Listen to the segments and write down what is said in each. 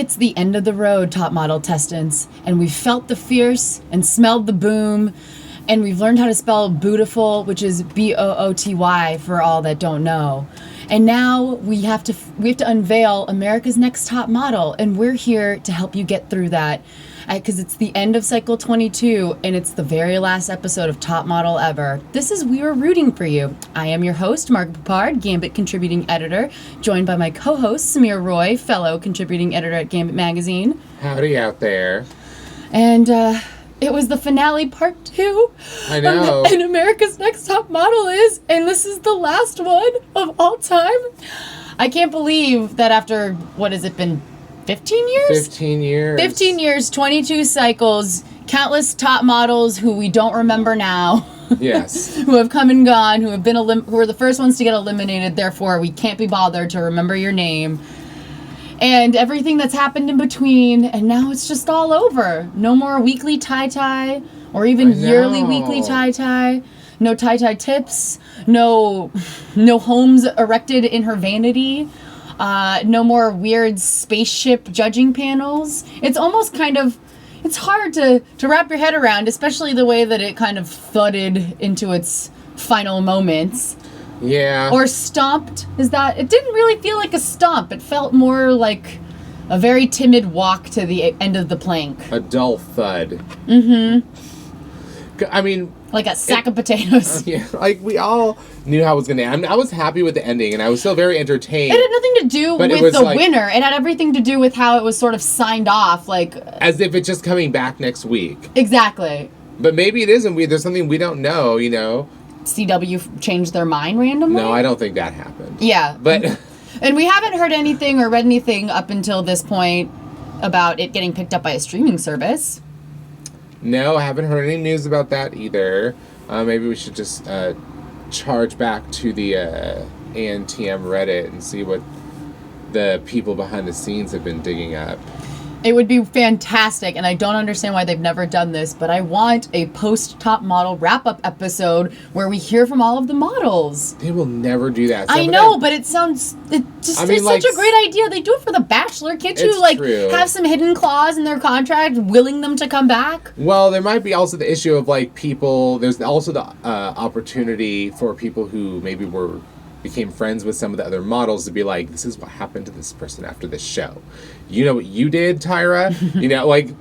It's the end of the road, top model testants, and we've felt the fierce and smelled the boom, and we've learned how to spell bootiful, which is B-O-O-T-Y for all that don't know. And now we have to unveil America's Next Top Model, and we're here to help you get through that. Because it's the end of cycle 22, and it's the very last episode of Top Model ever. This is We Were Rooting for You. I am your host, Mark Poupard, Gambit contributing editor, joined by my co-host, Samir Roy, fellow contributing editor at Gambit Magazine. Howdy out there. And it was the finale part 2. I know. And America's Next Top Model is, and this is the last one of all time. I can't believe that after, what has it been, 15 years? 15 years. 15 years, 22 cycles, countless top models who we don't remember now. Yes. Who have come and gone, who have been who are the first ones to get eliminated, therefore we can't be bothered to remember your name. And everything that's happened in between, and now it's just all over. No more weekly tie-tie, or even yearly weekly tie-tie. No tie-tie tips. No homes erected in her vanity. No more weird spaceship judging panels. It's almost kind of, it's hard to wrap your head around, especially the way that it kind of thudded into its final moments. Yeah. Or stomped. It didn't really feel like a stomp. It felt more like a very timid walk to the end of the plank. A dull thud. Mm-hmm. I mean... Like a sack of potatoes. Yeah, like we all knew how it was going to end. I mean, I was happy with the ending, and I was still very entertained. It had nothing to do with the winner. It had everything to do with how it was sort of signed off, like... As if it's just coming back next week. Exactly. But maybe it isn't. There's something we don't know, you know? CW changed their mind randomly? No, I don't think that happened. Yeah. But... And we haven't heard anything or read anything up until this point about it getting picked up by a streaming service. No, I haven't heard any news about that either. Maybe we should just charge back to the ANTM Reddit and see what the people behind the scenes have been digging up. It would be fantastic, and I don't understand why they've never done this, but I want a post-Top Model wrap-up episode where we hear from all of the models. They will never do that. I know, but it's such a great idea. They do it for The Bachelor. Can't you, have some hidden clause in their contract willing them to come back? Well, there might be also the issue of, people... There's also the opportunity for people who maybe became friends with some of the other models to be like, this is what happened to this person after this show. You know what you did, Tyra?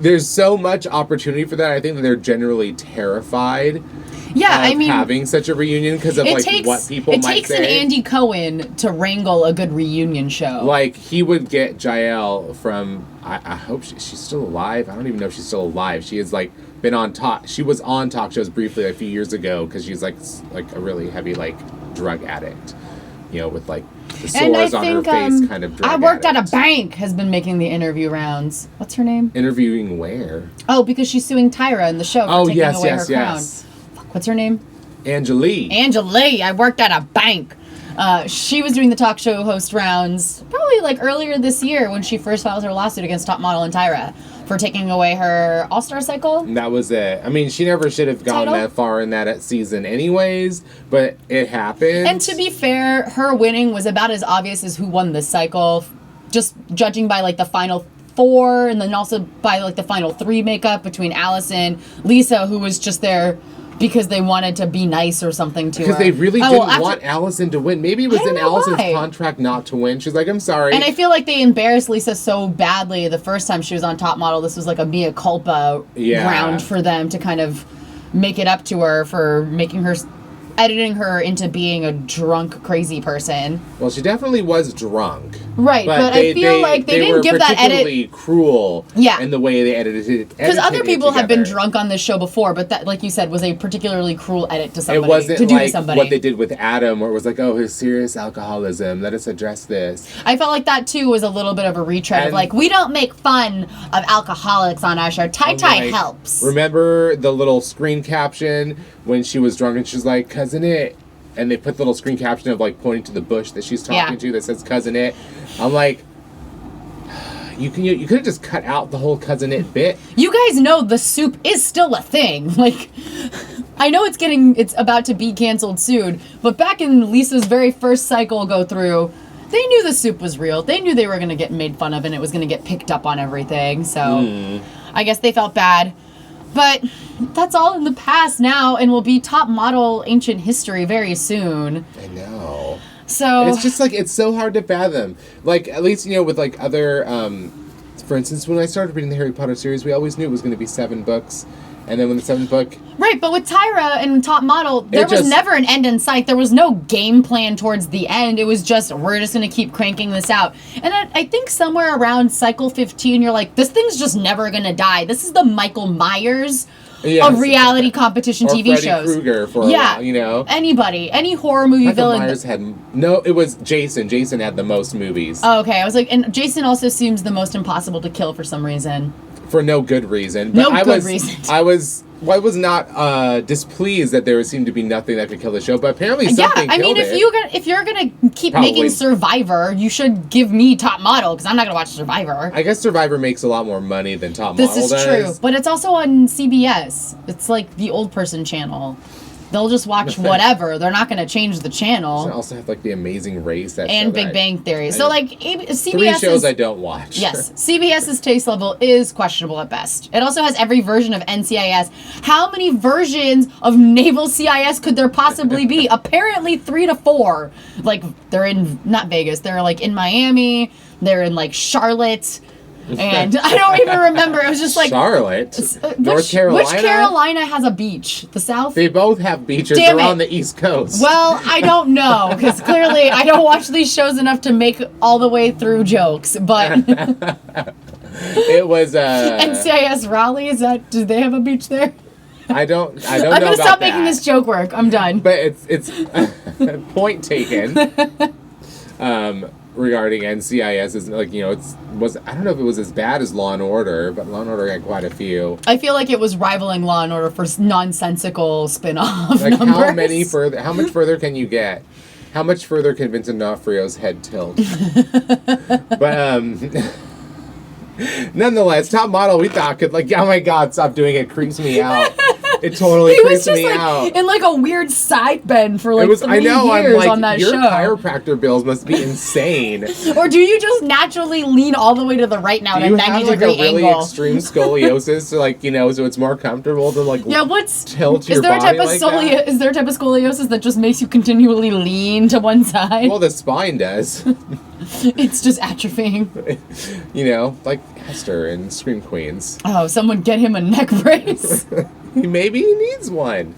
There's so much opportunity for that. I think that they're generally terrified of having such a reunion because of what people might say. It takes an Andy Cohen to wrangle a good reunion show. He would get Jael from, I hope she's still alive. I don't even know if she's still alive. She has been on she was on talk shows briefly a few years ago because she's like a really heavy drug addict. With the sores on her face kind of drug I worked addict. at a bank has been making the interview rounds. What's her name? Interviewing where? Oh, because she's suing Tyra in the show for taking away her crown. Fuck, what's her name? Angelique. I worked at a bank. She was doing the talk show host rounds probably earlier this year when she first filed her lawsuit against Top Model and Tyra for taking away her All-Star cycle. That was it. I mean, she never should have gone that far in that season anyways, but it happened. And to be fair, her winning was about as obvious as who won this cycle, just judging by the final 4 and then also by the final 3 makeup between Allison, Lisa, who was just there because they wanted to be nice or something to her. Because they really didn't want Allison to win. Maybe it was in Allison's contract not to win. She's like, I'm sorry. And I feel like they embarrassed Lisa so badly the first time she was on Top Model. This was a mea culpa round for them to kind of make it up to her for editing her into being a drunk, crazy person. Well, she definitely was drunk. Right, but I feel like they didn't give that edit. They were particularly cruel in the way they edited it. Because other people have been drunk on this show before, but that, like you said, was a particularly cruel edit to somebody. It wasn't to somebody. What they did with Adam, where it was his serious alcoholism, let us address this. I felt like that, too, was a little bit of a retread of we don't make fun of alcoholics on our show. Tie-tie helps. Remember the little screen caption when she was drunk and she's like, Cousin It? And they put the little screen caption of pointing to the bush that she's talking to that says Cousin It. I'm like, you could have just cut out the whole Cousin It bit. You guys know the soup is still a thing. I know it's about to be canceled soon, but back in Lisa's very first cycle go through, they knew the soup was real. They knew they were going to get made fun of and it was going to get picked up on everything. So I guess they felt bad. But that's all in the past now and will be top model ancient history very soon. I know. So it's just like, it's so hard to fathom. Like, at least, you know, with like other, for instance, when I started reading the Harry Potter series, we always knew it was going to be 7 books. And then when the 7th book... Right, but with Tyra and Top Model, there was never an end in sight. There was no game plan towards the end. It was just, we're just going to keep cranking this out. And I think somewhere around cycle 15, you're like, this thing's just never going to die. This is the Michael Myers of reality competition or TV Freddy shows. Krueger for a while, you know? Anybody. Any horror movie Michael villain. Myers had... No, it was Jason. Jason had the most movies. Oh, okay. I was like, and Jason also seems the most impossible to kill for some reason. For no good reason. But I was not displeased that there seemed to be nothing that could kill the show, but apparently something killed it. If you're gonna keep making Survivor, you should give me Top Model, because I'm not gonna watch Survivor. I guess Survivor makes a lot more money than Top Model does. This is true, but it's also on CBS. It's like the old person channel. They'll just watch whatever. They're not going to change the channel. They also have like The Amazing Race and Big Bang Theory. So like CBS 3 shows I don't watch. Yes, CBS's taste level is questionable at best. It also has every version of NCIS. How many versions of Naval CIS could there possibly be? Apparently 3 to 4. Like they're in not Vegas. They're like in Miami. They're in like Charlotte. And I don't even remember. It was just like Charlotte, North Carolina. Which Carolina has a beach? The South. They both have beaches. They're on the East Coast. Well, I don't know because clearly I don't watch these shows enough to make all the way through jokes. But it was NCIS Raleigh. Is that? Do they have a beach there? I don't know. I'm gonna stop making this joke work. I'm done. But it's point taken. Regarding NCIS is like, you know, I don't know if it was as bad as Law and Order, but Law and Order had quite a few. I feel like it was rivaling Law and Order for nonsensical spin-off like numbers. How much further can you get? How much further can Vincent D'Onofrio's head tilt? But nonetheless, Top Model we thought could like, oh my god, stop doing it, creeps me out. It totally creeps me out. In like a weird side bend for like 3 I know, years I'm like, on that your show. chiropractor bills must be insane. Or do you just naturally lean all the way to the right now at a 90-degree angle? Do you have like a really extreme scoliosis, like, you know, so it's more comfortable to like tilt your body like that? Is there a type of scoliosis that just makes you continually lean to one side? Well, the spine does. It's just atrophying. You know, like Hester in Scream Queens. Oh, someone get him a neck brace. Maybe he needs one.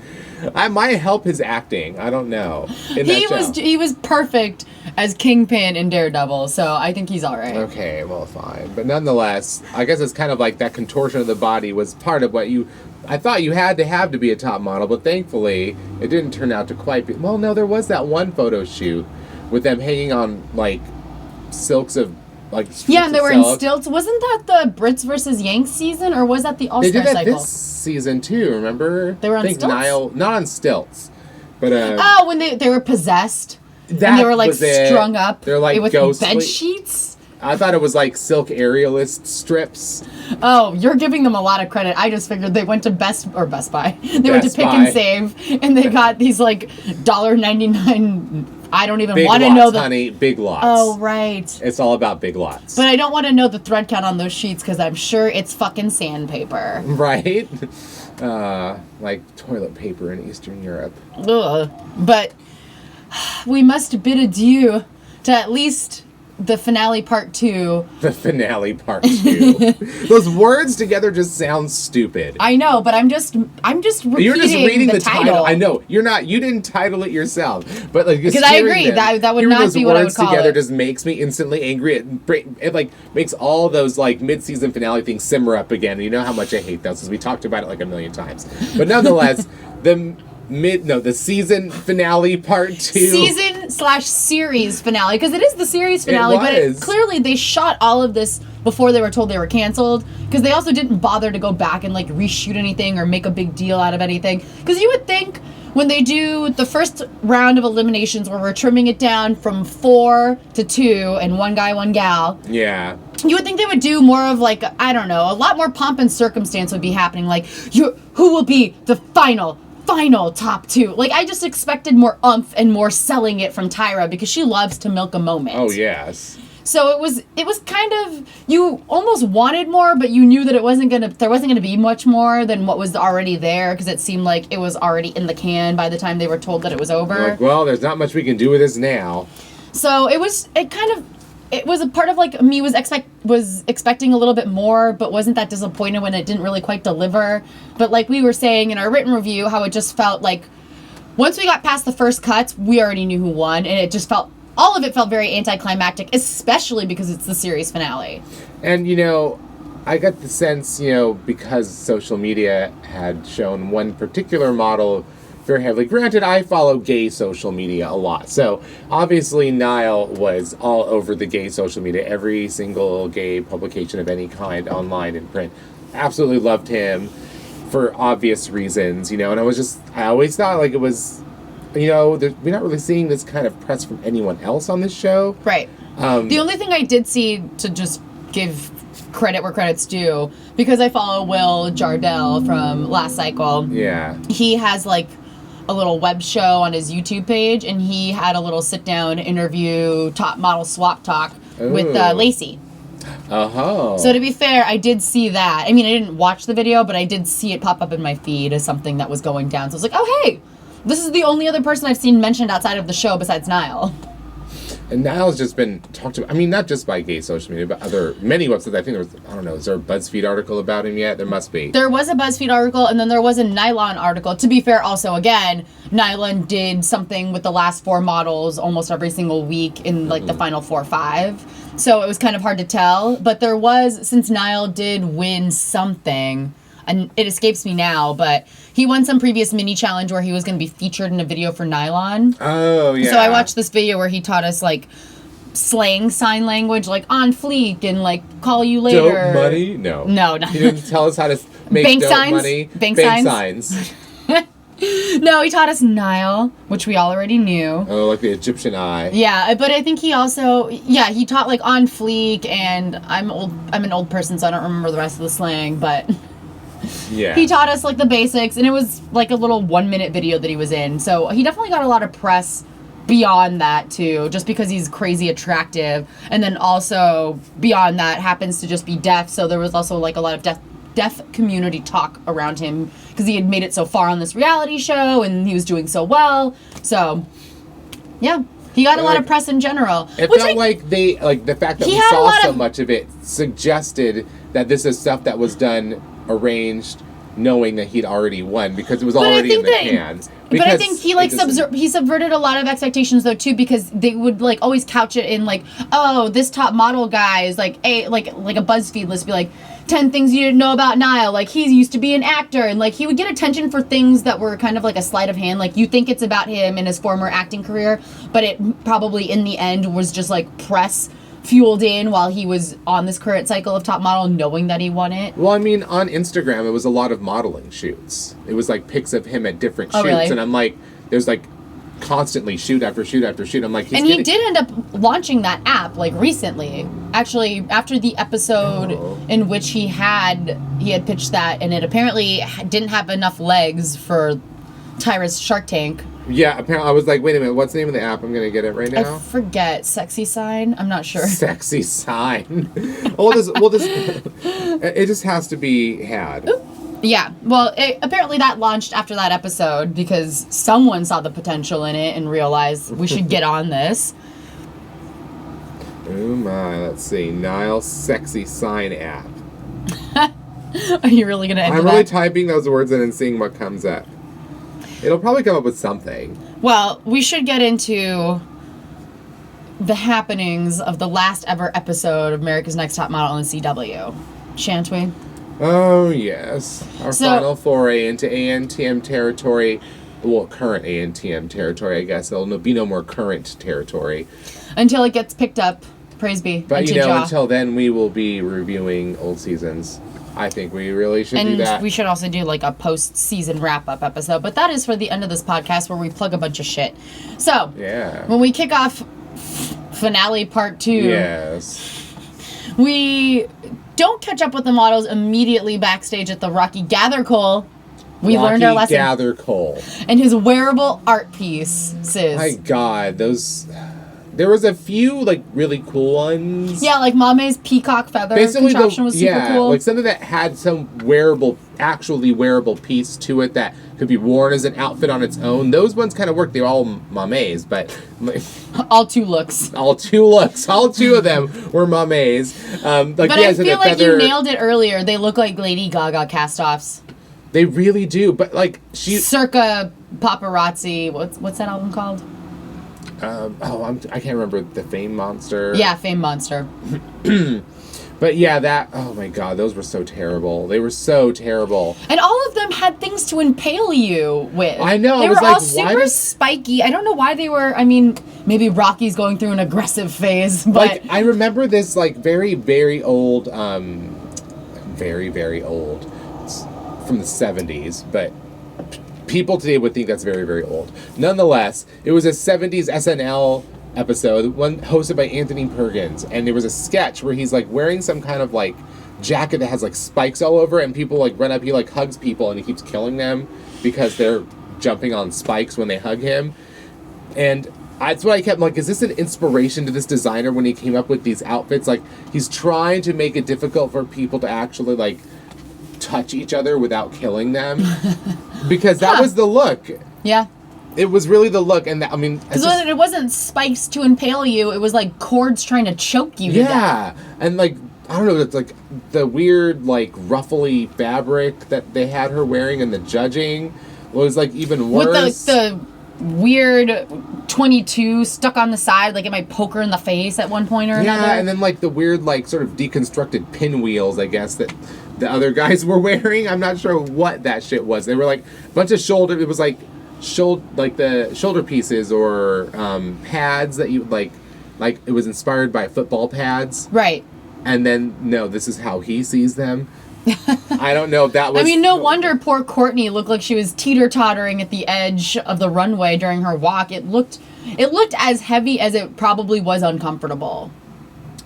I might help his acting. I don't know. He was perfect as Kingpin in Daredevil, so I think he's all right. Okay, well, fine. But nonetheless, I guess it's kind of like that contortion of the body was part of what I thought you had to have to be a top model, but thankfully it didn't turn out to quite be. Well, no, there was that one photo shoot with them hanging on like silks of like. Yeah, and they were in stilts. Wasn't that the Brits versus Yanks season, or was that the All-Star cycle? They did that this season too. Remember? They were on stilts. Not on stilts, but when they were possessed. And they were like strung up. They're like with ghostly bed sheets. I thought it was like silk aerialist strips. Oh, you're giving them a lot of credit. I just figured they went to Best Buy. They went to Pick and Save, and they got these like $1.99. I don't even want to know the honey, Big Lots. Oh, right. It's all about Big Lots. But I don't want to know the thread count on those sheets because I'm sure it's fucking sandpaper. Right? Like toilet paper in Eastern Europe. Ugh. But we must bid adieu to at least the finale part 2. The finale part 2. Those words together just sound stupid. I know, but I'm just repeating You're just reading the title. I know. You didn't title it yourself. But like, because I agree that would not be what I would call it. Those words together just makes me instantly angry. It like makes all those like mid-season finale things simmer up again. And you know how much I hate those, because we talked about it like a million times. But nonetheless, the season finale part 2. Season/series finale, because it is the series finale, but clearly they shot all of this before they were told they were canceled, because they also didn't bother to go back and like reshoot anything or make a big deal out of anything. Because you would think when they do the first round of eliminations where we're trimming it down from 4 to 2 and one guy, one gal. Yeah. You would think they would do more of like, I don't know, a lot more pomp and circumstance would be happening. Like, who will be the final final top 2. Like, I just expected more oomph and more selling it from Tyra because she loves to milk a moment. Oh, yes. So it was kind of, you almost wanted more, but you knew that there wasn't gonna be much more than what was already there, because it seemed like it was already in the can by the time they were told that it was over. Like, well, there's not much we can do with this now. So it was a part of, like, me was expecting a little bit more, but wasn't that disappointed when it didn't really quite deliver. But like we were saying in our written review, how it just felt like once we got past the first cuts, we already knew who won, and it just felt, all of it felt very anticlimactic, especially because it's the series finale. And, I got the sense, because social media had shown one particular model very heavily. Granted, I follow gay social media a lot. So, obviously, Niall was all over the gay social media. Every single gay publication of any kind, online and print. Absolutely loved him for obvious reasons, and I always thought, like, it was... we're not really seeing this kind of press from anyone else on this show. Right. The only thing I did see, to just give credit where credit's due, because I follow Will Jardell from Last Cycle. Yeah. He has, like, a little web show on his YouTube page, and he had a little sit-down interview, top model swap talk with Lacey. Oh. So to be fair, I did see that. I mean, I didn't watch the video, but I did see it pop up in my feed as something that was going down. So I was like, oh, hey! This is the only other person I've seen mentioned outside of the show besides Niall. And Niall's just been talked about, not just by gay social media, but many websites. I think there was, I don't know, is there a BuzzFeed article about him yet? There must be. There was a BuzzFeed article, and then there was a Nylon article. To be fair, also, again, Nylon did something with the last 4 models almost every single week in, like, the final 4 or 5. So it was kind of hard to tell. But there was, since Niall did win something... and it escapes me now, but he won some previous mini challenge where he was going to be featured in a video for Nylon. Oh, yeah. So I watched this video where he taught us, like, slang sign language, like, on fleek and, like, call you later. Dope money? No. No. He didn't tell us how to make bank dope signs? money. Bank signs. No, he taught us Nile, which we all already knew. Oh, like the Egyptian eye. Yeah, but I think he also, he taught, like, on fleek, and I'm an old person, so I don't remember the rest of the slang, but... Yeah. He taught us, like, the basics, and it was, like, a little 1-minute video that he was in. So he definitely got a lot of press beyond that, too, just because he's crazy attractive. And then also, beyond that, happens to just be deaf. So there was also, like, a lot of deaf community talk around him because he had made it so far on this reality show, and he was doing so well. So, yeah. He got a lot of press in general. It felt like the fact that we saw so much of it suggested that this is stuff that was done, arranged, knowing that he'd already won because it was already in the can. But I think he, like, he subverted a lot of expectations, though, too, because they would, like, always couch it in, like, oh, this top model guy is, like, a BuzzFeed list, be like, 10 things you didn't know about Niall. Like, he used to be an actor, and, like, he would get attention for things that were kind of like a sleight of hand. Like, you think it's about him and his former acting career, but it probably, in the end, was just, like, press fueled in while he was on this current cycle of top model, knowing that he won it. Well, I mean, on Instagram, it was a lot of modeling shoots. It was, like, pics of him at different shoots, really? And I'm like, there's, like, constantly shoot after shoot after shoot. I'm like, he did end up launching that app, like, recently. Actually, after the episode in which he had pitched that, and it apparently didn't have enough legs for Tyra's Shark Tank. Yeah, apparently I was like, wait a minute, what's the name of the app? I'm gonna get it right now. I forget. Sexy Sign? I'm not sure. Sexy Sign. It just has to be had. Yeah, well, apparently that launched after that episode because someone saw the potential in it and realized we should get on this. Oh my, let's see. Niall Sexy Sign app. Are you really going to enter I'm really typing those words in and seeing what comes up. It'll probably come up with something. Well, we should get into the happenings of the last ever episode of America's Next Top Model on the CW. Shan't we? Oh, yes. Our final foray into ANTM territory. Well, current ANTM territory, I guess. There'll be no more current territory. Until it gets picked up. Praise be. But, until then, we will be reviewing old seasons. I think we really should do that. And we should also do, like, a post-season wrap-up episode. But that is for the end of this podcast where we plug a bunch of shit. So, yeah. When we kick off finale part 2... Yes. We don't catch up with the models immediately backstage at the Rocky Gather Cole. We learned our lesson. Gather Cole. And his wearable art pieces. My God, those... There was a few, like, really cool ones. Yeah, like Mame's peacock feather contraption was super cool. Like something that had some actually wearable piece to it that could be worn as an outfit on its own. Those ones kind of worked. They were all Mame's, but... all two looks. All two of them were Mame's. But I feel like you nailed it earlier. They look like Lady Gaga cast-offs. They really do, but, like, Circa Paparazzi. What's that album called? I can't remember the Fame Monster. Yeah, Fame Monster. But yeah, oh my God, those were so terrible. They were so terrible. And all of them had things to impale you with. I know. They were all super spiky. I don't know why they were. I mean, maybe Rocky's going through an aggressive phase, but like I remember this like very, very old, very, very old. It's from the 70s, but people today would think that's very, very old. Nonetheless, it was a 70s SNL episode, one hosted by Anthony Perkins, and there was a sketch where he's like wearing some kind of like jacket that has like spikes all over it, and people like run up, he like hugs people and he keeps killing them because they're jumping on spikes when they hug him. And that's what I kept like, is this an inspiration to this designer when he came up with these outfits? Like he's trying to make it difficult for people to actually like touch each other without killing them, because that was the look. Yeah. It was really the look, and I mean... Because it wasn't spikes to impale you, it was like cords trying to choke you to death. Yeah, and like, I don't know, it's like the weird, like, ruffly fabric that they had her wearing in the judging was like even worse. With the weird 22 stuck on the side, like it might poke her in the face at one point or another. Yeah, and then like the weird, like, sort of deconstructed pinwheels, I guess, that the other guys were wearing. I'm not sure what that shit was. They were like a bunch of it was like... the shoulder pieces or pads that you like it was inspired by football pads, right? And then this is how he sees them. I don't know if that was... I mean, no wonder poor Courtney looked like she was teeter-tottering at the edge of the runway during her walk. It looked as heavy as it probably was uncomfortable.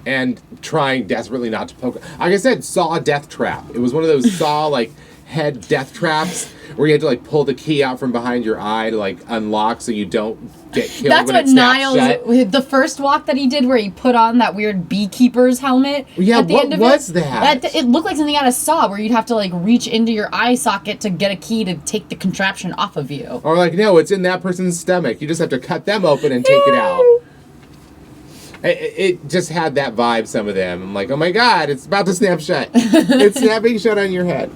And trying desperately not to poke. Like I said, Saw death trap. It was one of those Saw like head death traps where you had to like pull the key out from behind your eye to like unlock so you don't get killed. That's when what it snaps Niles, the first walk that he did where he put on that weird beekeeper's helmet. Yeah, at the what end of was that? It looked like something out of Saw where you'd have to like reach into your eye socket to get a key to take the contraption off of you. Or like, no, it's in that person's stomach. You just have to cut them open and take it out. It just had that vibe, some of them. I'm like, oh my God, it's about to snap shut. It's snapping shut on your head.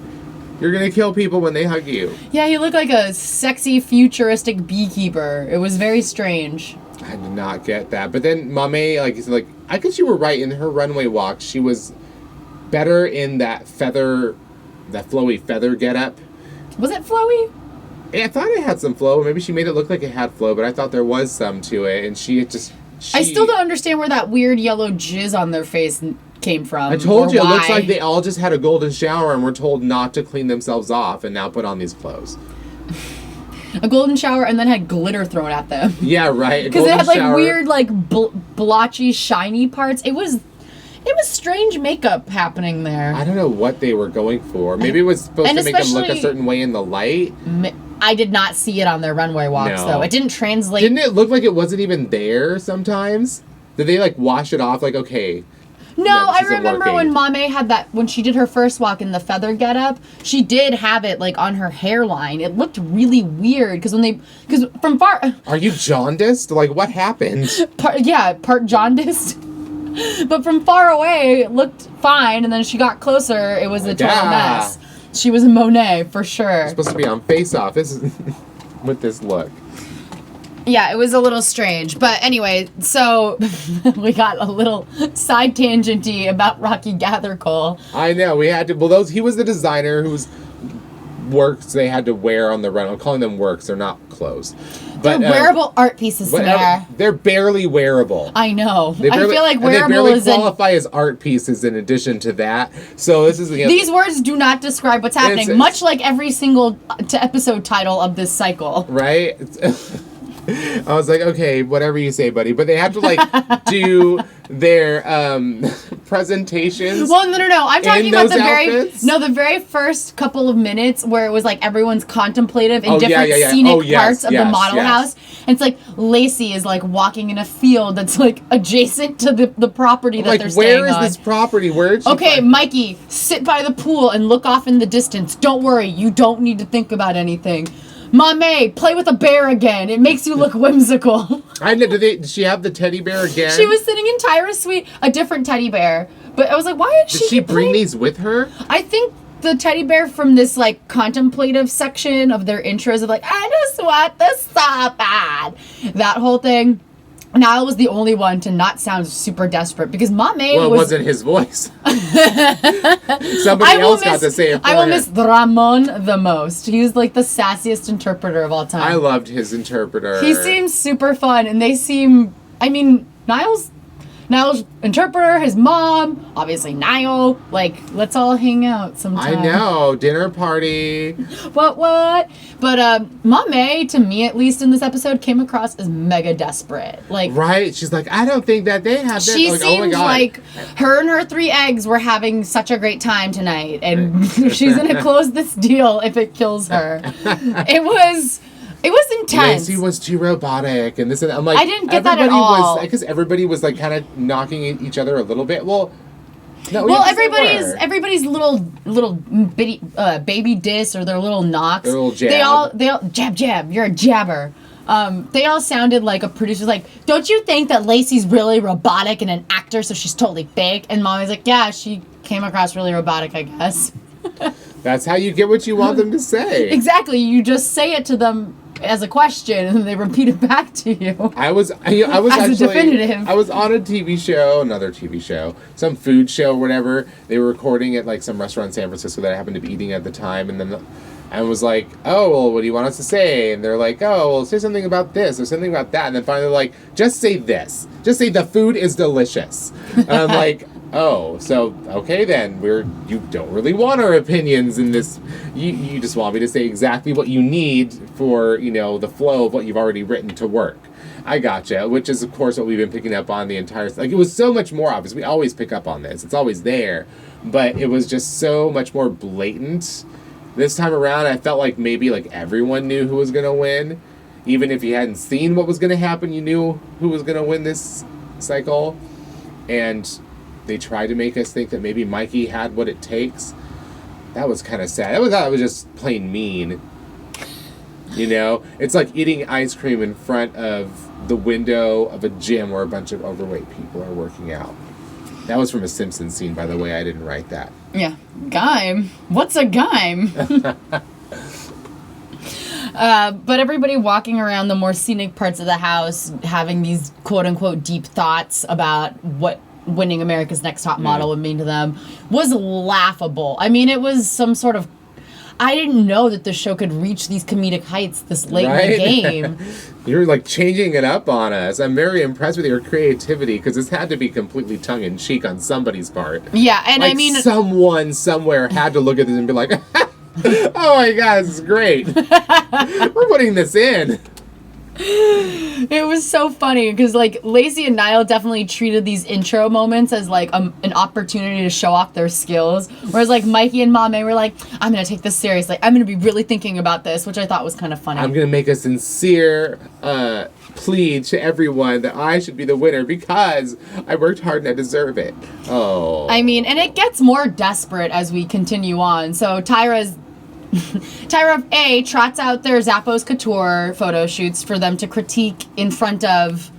You're going to kill people when they hug you. Yeah, he looked like a sexy, futuristic beekeeper. It was very strange. I did not get that. But then Mame, like I guess you were right. In her runway walk, she was better in that flowy feather getup. Was it flowy? Yeah, I thought it had some flow. Maybe she made it look like it had flow, but I thought there was some to it. And I still don't understand where that weird yellow jizz on their face came from. I told you, why. it looks like they all just had a golden shower and were told not to clean themselves off and now put on these clothes. A golden shower and then had glitter thrown at them. Yeah, right. Because it had like weird, like blotchy, shiny parts. It was strange makeup happening there. I don't know what they were going for. Maybe it was supposed to make them look a certain way in the light. I did not see it on their runway walks, though. It didn't translate. Didn't it look like it wasn't even there sometimes? Did they, like, wash it off? Like, okay. No, I remember when Mame had that, when she did her first walk in the feather getup, she did have it, like, on her hairline. It looked really weird, because from far... Are you jaundiced? Like, what happened? Part jaundiced. But from far away, it looked fine, and then she got closer, it was a total mess. She was a Monet, for sure. She's supposed to be on Face Off with this look. Yeah, it was a little strange. But anyway, so we got a little side tangenty about Rocky Gathercole. I know, we had to... Well, he was the designer whose works they had to wear on the run. I'm calling them works. They're not clothes. But, they're wearable art pieces, Samara. They're barely wearable. I know. I feel like wearable they barely qualify as art pieces in addition to that. So this is... These words do not describe what's happening, much like every single episode title of this cycle. Right? I was like, okay, whatever you say, buddy. But they have to like do their presentations. Well, no. I'm talking about outfits? the very first couple of minutes where it was like everyone's contemplative in different scenic parts of the model house. And it's like Lacey is like walking in a field that's like adjacent to the property that they're staying on. Where is this property? Where is she? Okay, Mikey, sit by the pool and look off in the distance. Don't worry, you don't need to think about anything. Mame, play with a bear again. It makes you look whimsical. I know. Did she have the teddy bear again? She was sitting in Tyra's suite, a different teddy bear. But I was like, why did she bring these with her? I think the teddy bear from this like contemplative section of their intros of like, I just want the so bad. That whole thing. Niall was the only one to not sound super desperate because Mame it wasn't his voice. Somebody else got to say it for I will him. miss Ramon the most. He was like the sassiest interpreter of all time. I loved his interpreter. He seems super fun, and they seem... I mean, Niall's interpreter, his mom, obviously Niall. Like, let's all hang out sometime. I know. Dinner party. What? But Mame, to me at least in this episode, came across as mega desperate. Like, right? She's like, I don't think that they have that. She like, seems oh my God. like her and her 3 eggs were having such a great time tonight, and she's gonna close this deal if it kills her. It was intense. Lacey was too robotic, and this and that. I'm like, I didn't get that at all. Because everybody was like kind of knocking each other a little bit. Well, no. Well, everybody's little bitty baby diss or their little knocks. Their little jab. They all jab. You're a jabber. They all sounded like a producer's like, don't you think that Lacey's really robotic and an actor, so she's totally fake? And Mommy's like, yeah, she came across really robotic, I guess. That's how you get what you want them to say. Exactly. You just say it to them as a question, and they repeat it back to you. I was as actually, a definitive. I was on a TV show, another TV show, some food show or whatever. They were recording at like some restaurant in San Francisco that I happened to be eating at the time, and then I was like, oh, well, what do you want us to say? And they're like, oh, well, say something about this or something about that. And then finally like, just say this. Just say the food is delicious. And I'm like, oh, so, okay then, you don't really want our opinions in this. You just want me to say exactly what you need for, the flow of what you've already written to work. I gotcha, which is, of course, what we've been picking up on the entire... Like, it was so much more obvious. We always pick up on this. It's always there. But it was just so much more blatant. This time around, I felt like maybe, like, everyone knew who was going to win. Even if you hadn't seen what was going to happen, you knew who was going to win this cycle. And they tried to make us think that maybe Mikey had what it takes. That was kind of sad. That was just plain mean. It's like eating ice cream in front of the window of a gym where a bunch of overweight people are working out. That was from a Simpsons scene, by the way. I didn't write that. Yeah. Gime? What's a gime? But everybody walking around the more scenic parts of the house, having these quote-unquote deep thoughts about what winning America's Next Top Model would mean to them, was laughable. I mean, it was some sort of... I didn't know that the show could reach these comedic heights this late in the game. You're like changing it up on us. I'm very impressed with your creativity because this had to be completely tongue-in-cheek on somebody's part. Yeah, and like, I mean... someone somewhere had to look at this and be like, oh my God, this is great. We're putting this in. It was so funny because like Lacey and Niall definitely treated these intro moments as like an opportunity to show off their skills, whereas like Mikey and Mame were like, I'm gonna take this seriously, I'm gonna be really thinking about this, which I thought was kind of funny. I'm gonna make a sincere plea to everyone that I should be the winner because I worked hard and I deserve it. Oh, I mean, and it gets more desperate as we continue on. So Tyra A trots out their Zappos Couture photo shoots for them to critique in front of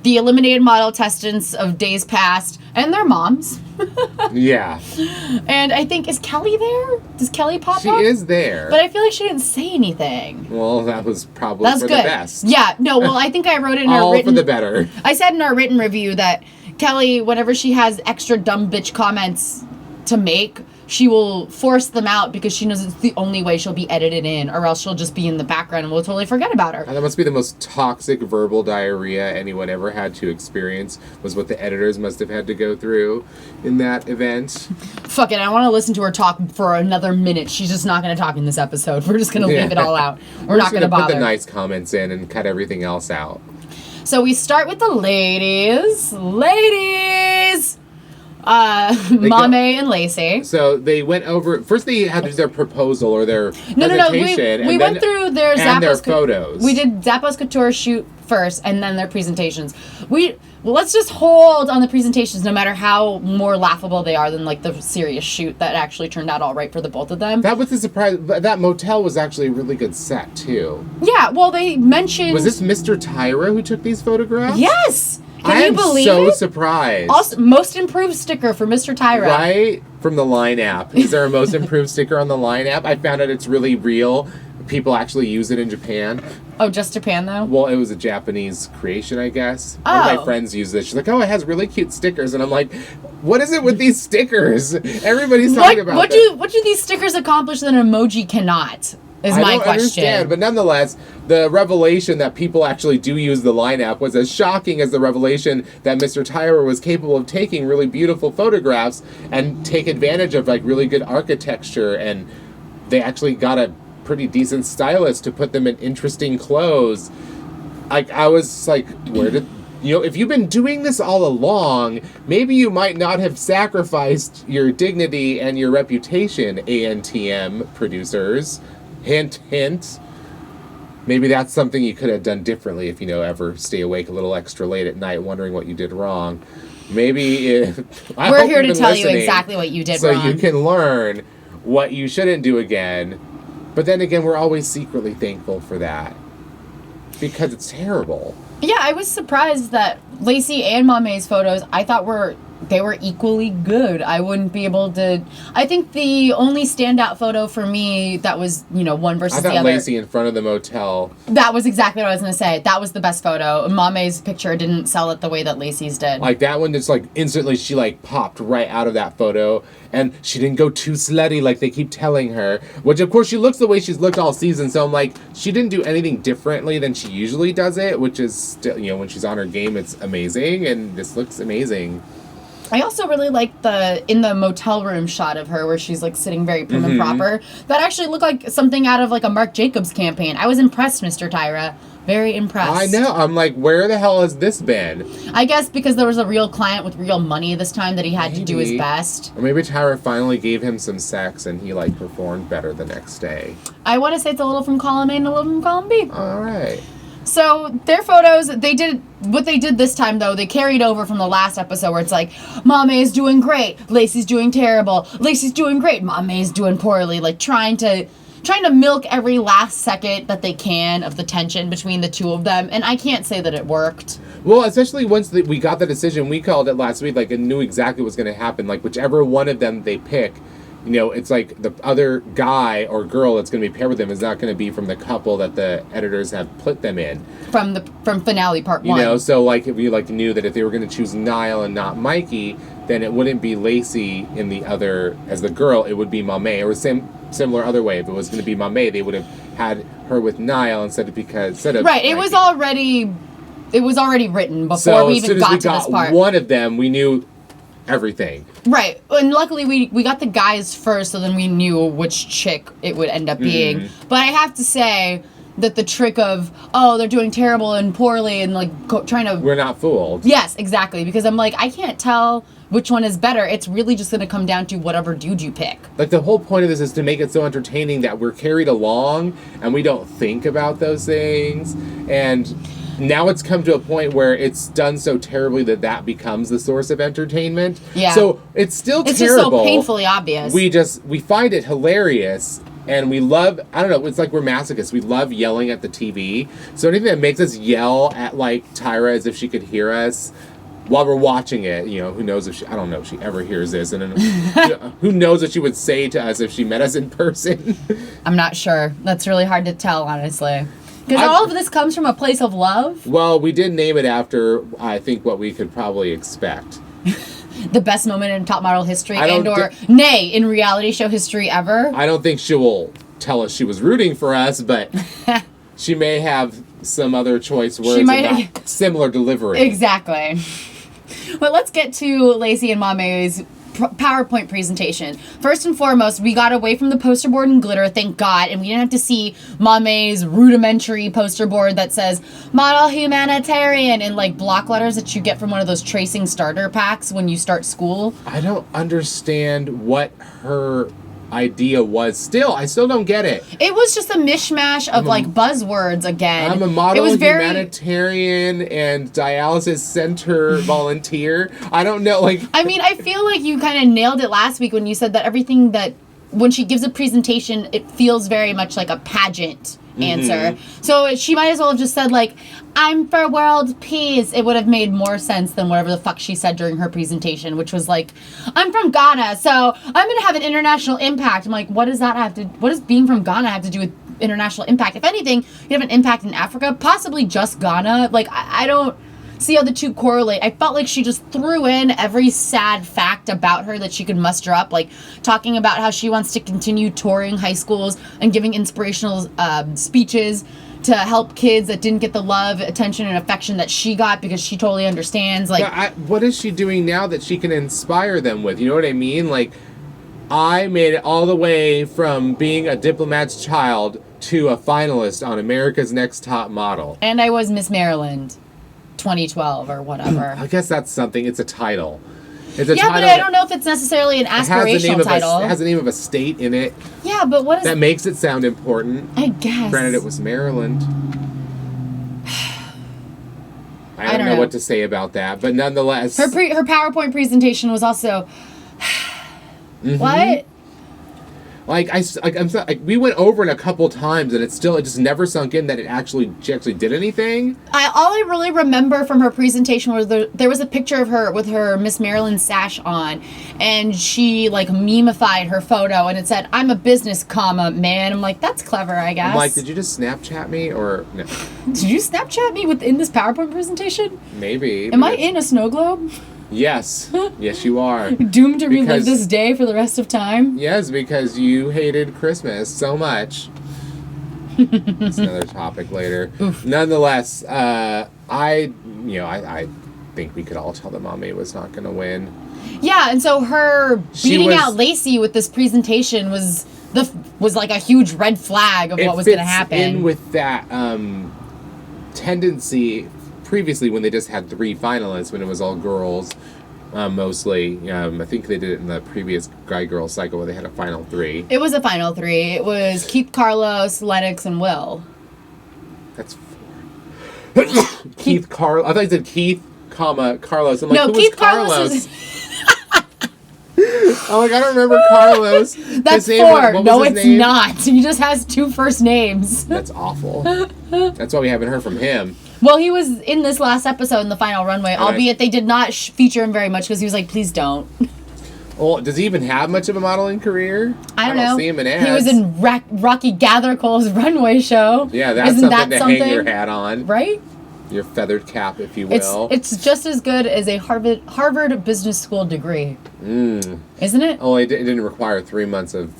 the eliminated model contestants of days past and their moms. Yeah. And I think, is Kelly there? Does Kelly pop up? She is there. But I feel like she didn't say anything. Well, that was probably for good. the best. Yeah, no, well, I think I wrote it in all our written... for the better. I said in our written review that Kelly, whenever she has extra dumb bitch comments to make, she will force them out because she knows it's the only way she'll be edited in, or else she'll just be in the background and we'll totally forget about her. And that must be the most toxic verbal diarrhea anyone ever had to experience, was what the editors must have had to go through in that event. Fuck it, I want to listen to her talk for another minute. She's just not going to talk in this episode. We're just going to leave it all out. We're not going to bother. Put the nice comments in and cut everything else out. So we start with the ladies. Mame and Lacey. So they went over. First, they had their proposal or their presentation. We went through their and their Zappos photos. We did Zappos Couture shoot first, and then their presentations. Let's just hold on the presentations, no matter how more laughable they are than like the serious shoot that actually turned out all right for the both of them. That was a surprise. That motel was actually a really good set too. Yeah, well, they mentioned. Was this Mr. Tyra who took these photographs? Yes. Can you believe I'm so it? surprised. Also, most improved sticker for Mr. Tyra. Right? From the Line app. Is there a most improved sticker on the Line app? I found out it's really real. People actually use it in Japan. Oh, just Japan, though? Well, it was a Japanese creation, I guess. One of my friends used it. She's like, oh, it has really cute stickers. And I'm like, what is it with these stickers? Everybody's talking about what do these stickers accomplish that an emoji cannot? Is my question. I don't understand, but nonetheless, the revelation that people actually do use the Line app was as shocking as the revelation that Mr. Tyra was capable of taking really beautiful photographs and take advantage of like really good architecture, and they actually got a pretty decent stylist to put them in interesting clothes. Like, I was like, where did... if you've been doing this all along, maybe you might not have sacrificed your dignity and your reputation, ANTM producers. Hint, hint. Maybe that's something you could have done differently if, ever stay awake a little extra late at night wondering what you did wrong. Maybe we're here to tell you exactly what you did wrong. So you can learn what you shouldn't do again. But then again, we're always secretly thankful for that. Because it's terrible. Yeah, I was surprised that Lacey and Mame's photos, I thought they were equally good. I wouldn't be able to... I think the only standout photo for me that was, one versus the other... I thought Lacey in front of the motel. That was exactly what I was going to say. That was the best photo. Mame's picture didn't sell it the way that Lacey's did. Like, that one just, instantly she, popped right out of that photo. And she didn't go too slutty like they keep telling her. Which, of course, she looks the way she's looked all season. So I'm like, she didn't do anything differently than she usually does it. Which is still, when she's on her game, it's amazing. And this looks amazing. I also really like in the motel room shot of her where she's sitting very prim and proper. That actually looked like something out of a Marc Jacobs campaign. I was impressed, Mr. Tyra. Very impressed. I know. I'm like, where the hell has this been? I guess because there was a real client with real money this time that he had to do his best. Or maybe Tyra finally gave him some sex and he performed better the next day. I want to say it's a little from column A and a little from column B. All right. So their photos, what they did this time though, they carried over from the last episode where it's Mame is doing great, Lacey's doing terrible, Lacey's doing great, Mame is doing poorly, trying to milk every last second that they can of the tension between the two of them, and I can't say that it worked. Well, especially once we got the decision, we called it last week, and knew exactly what was going to happen, whichever one of them they pick, it's the other guy or girl that's going to be paired with them is not going to be from the couple that the editors have put them in. From finale part 1. So if we knew that if they were going to choose Niall and not Mikey, then it wouldn't be Lacey in the other as the girl, it would be Mame. Or similar other way, if it was going to be Mame, they would have had her with Niall instead of right. It was already written before we even got to this part. One of them, we knew everything. Right. And luckily we got the guys first, so then we knew which chick it would end up being. Mm-hmm. But I have to say that the trick of, they're doing terrible and poorly and trying to... We're not fooled. Yes, exactly. Because I'm I can't tell which one is better. It's really just going to come down to whatever dude you pick. The whole point of this is to make it so entertaining that we're carried along and we don't think about those things. And... now it's come to a point where it's done so terribly that becomes the source of entertainment. Yeah. So it's still terrible. It's just so painfully obvious. We find it hilarious, and we love, I don't know, it's we're masochists. We love yelling at the TV. So anything that makes us yell at, Tyra as if she could hear us while we're watching it, who knows if I don't know if she ever hears this, and then who knows what she would say to us if she met us in person. I'm not sure. That's really hard to tell, honestly. Because all of this comes from a place of love? Well, we did name it after, I think, what we could probably expect. the best moment in top model history I don't and or nay, in reality show history ever. I don't think she will tell us she was rooting for us, but she may have some other choice words and not similar delivery. Exactly. Well, let's get to Lacey and Mame's PowerPoint presentation. First and foremost, we got away from the poster board and glitter, thank God, and we didn't have to see Mame's rudimentary poster board that says model humanitarian in like block letters that you get from one of those tracing starter packs when you start school. I don't understand what her idea was. I still don't get it. It was just a mishmash of like buzzwords again. I'm a model, it was humanitarian, and dialysis center volunteer. I don't know, like... I mean, I feel like you kind of nailed it last week when you said that everything that... When she gives a presentation, it feels very much like a pageant answer. So she might as well have just said, like, I'm for world peace. It would have made more sense than whatever the fuck she said during her presentation, which was like, I'm from Ghana, so I'm going to have an international impact. I'm like, what does being from Ghana have to do with international impact? If anything, you have an impact in Africa, possibly just Ghana. Like, I don't see how the two correlate. I felt like she just threw in every sad fact about her that she could muster up, like talking about how she wants to continue touring high schools and giving inspirational speeches to help kids that didn't get the love, attention, and affection that she got because she totally understands. Like, what is she doing now that she can inspire them with? You know what I mean? Like, I made it all the way from being a diplomat's child to a finalist on America's Next Top Model. And I was Miss Maryland 2012 or whatever. I guess that's something. It's a title. It's a title, but I don't know if it's necessarily an aspirational title. It has the name of a state in it. Yeah, but what is... That makes it sound important. I guess. Granted, it was Maryland. I don't know what to say about that, but nonetheless... Her PowerPoint presentation was also... What? We went over it a couple times, and it just never sunk in that she actually did anything. All I really remember from her presentation was there was a picture of her with her Miss Maryland sash on, and she like memified her photo, and it said, "I'm a business, man." I'm like, that's clever, I guess. I'm like, did you just Snapchat me or no? Did you Snapchat me within this PowerPoint presentation? Maybe. Am I in a snow globe? Yes. Yes, you are. Doomed to relive this day for the rest of time? Yes, because you hated Christmas so much. That's another topic later. Oof. Nonetheless, I think we could all tell that Mame was not going to win. Yeah, and so her beating out Lacey with this presentation was like a huge red flag of what was going to happen. In with that tendency previously when they just had 3 finalists, when it was all girls, mostly. I think they did it in the previous guy-girl cycle where they had a final 3. It was a final 3. It was Keith, Carlos, Lennox, and Will. That's 4. Keith, Carlos. I thought you said Keith, Carlos. I'm like, no, who Keith, was Carlos? I'm like, I don't remember Carlos. That's 4. No, it's not. He just has 2 first names. That's awful. That's why we haven't heard from him. Well, he was in this last episode in the final runway, albeit they did not feature him very much because he was like, please don't. Well, does he even have much of a modeling career? I don't know. See him in ads. He was in Rocky Gathercole's runway show. Yeah, that's something to hang your hat on. Right? Your feathered cap, if you will. It's just as good as a Harvard Business School degree. Isn't it? Oh, it didn't require 3 months of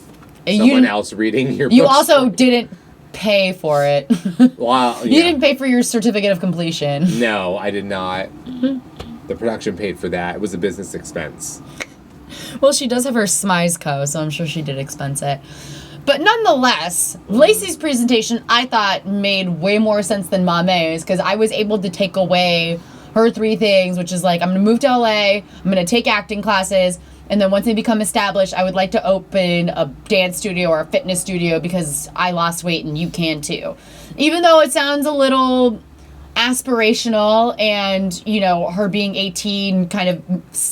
someone else reading your book. You also didn't pay for it. Well, You didn't pay for your certificate of completion. No, I did not. The production paid for that. It was a business expense. Well, she does have her Smize Co., so I'm sure she did expense it. But nonetheless, Lacey's presentation, I thought, made way more sense than Mame's, because I was able to take away her 3 things, which is like, I'm going to move to LA, I'm going to take acting classes, and then once they become established, I would like to open a dance studio or a fitness studio because I lost weight and you can too. Even though it sounds a little aspirational and, you know, her being 18 kind of,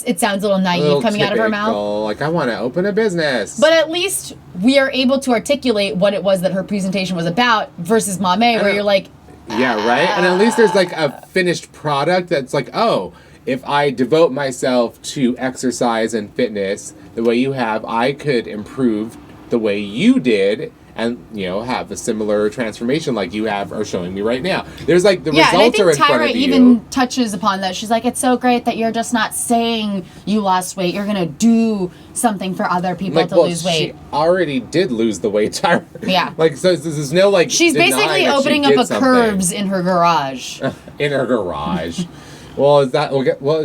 it sounds a little naive coming out of her mouth. Like, I want to open a business. But at least we are able to articulate what it was that her presentation was about versus Mame, where you're like... Yeah, right? And at least there's like a finished product that's like, oh... If I devote myself to exercise and fitness the way you have, I could improve the way you did, and have a similar transformation like you are showing me right now. There's like the results and I think are in front Tyra of you. even touches upon that. She's like, it's so great that you're just not saying you lost weight. You're gonna do something for other people to lose weight. She already did lose the weight, Tyra. Yeah. Like, so there's no like. She's basically opening up a Curves in her garage. In her garage. Well,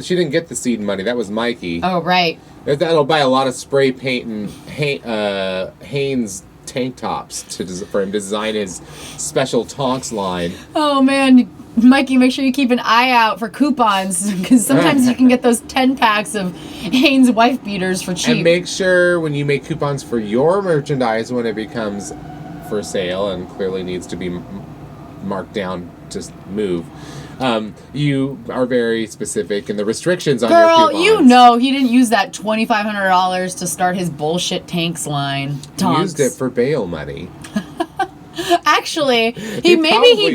she didn't get the seed money. That was Mikey. Oh, right. That'll buy a lot of spray paint and Hanes tank tops for him to design his special Tonks line. Oh, man. Mikey, make sure you keep an eye out for coupons, because sometimes you can get those 10 packs of Hanes wife beaters for cheap. And make sure when you make coupons for your merchandise, when it becomes for sale and clearly needs to be marked down to move, you are very specific in the restrictions on your coupons. Girl, he didn't use that $2,500 to start his bullshit tanks line. He used it for bail money. Actually, he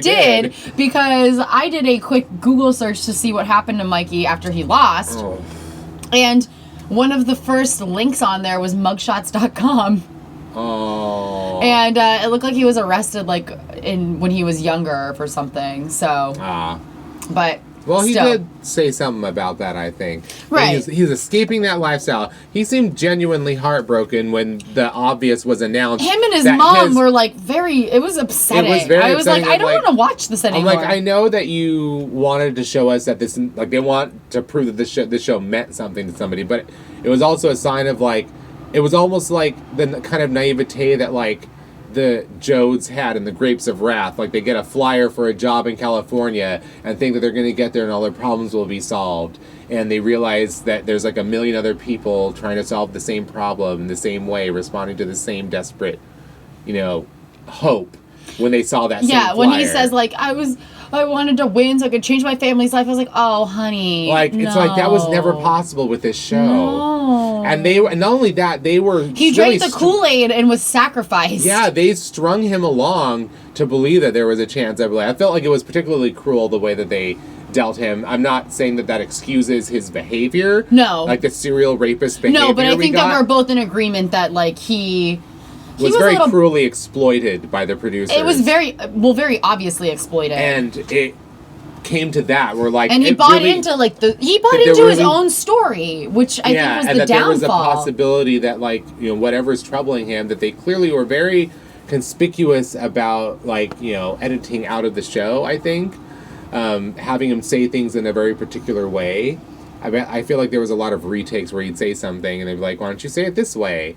did, because I did a quick Google search to see what happened to Mikey after he lost. Oh. And one of the first links on there was mugshots.com. Oh. And it looked like he was arrested when he was younger for something. So. But well, he still. did say something about that, I think. Right. He's escaping that lifestyle. He seemed genuinely heartbroken when the obvious was announced. Him and his mom were it was upsetting. It was very I was upsetting. like, I don't want to watch this anymore. I'm like, I know that you wanted to show us that this, like, they want to prove that this show meant something to somebody, but it was also a sign of, like, it was almost like the kind of naivete that, like, the Jodes had in the Grapes of Wrath. Like, they get a flyer for a job in California and think that they're going to get there and all their problems will be solved. And they realize that there's like a million other people trying to solve the same problem in the same way, responding to the same desperate, hope when they saw that same flyer. Yeah, when he says, like, I wanted to win so I could change my family's life. I was like, oh, honey. Like, no. It's like that was never possible with this show. No. And not only that, they were. He drank the Kool-Aid and was sacrificed. Yeah, they strung him along to believe that there was a chance. I felt like it was particularly cruel the way that they dealt him. I'm not saying that excuses his behavior. No. Like the serial rapist behavior. No, but I think that we're both in agreement that, like, he was very cruelly exploited by the producers. It was very obviously exploited. And it came to that where, like, and he bought into his own story, which I think was the downfall. And that there was a possibility that, like, whatever's troubling him, that they clearly were very conspicuous about, like, editing out of the show, I think. Having him say things in a very particular way. I feel like there was a lot of retakes where he'd say something and they'd be like, why don't you say it this way?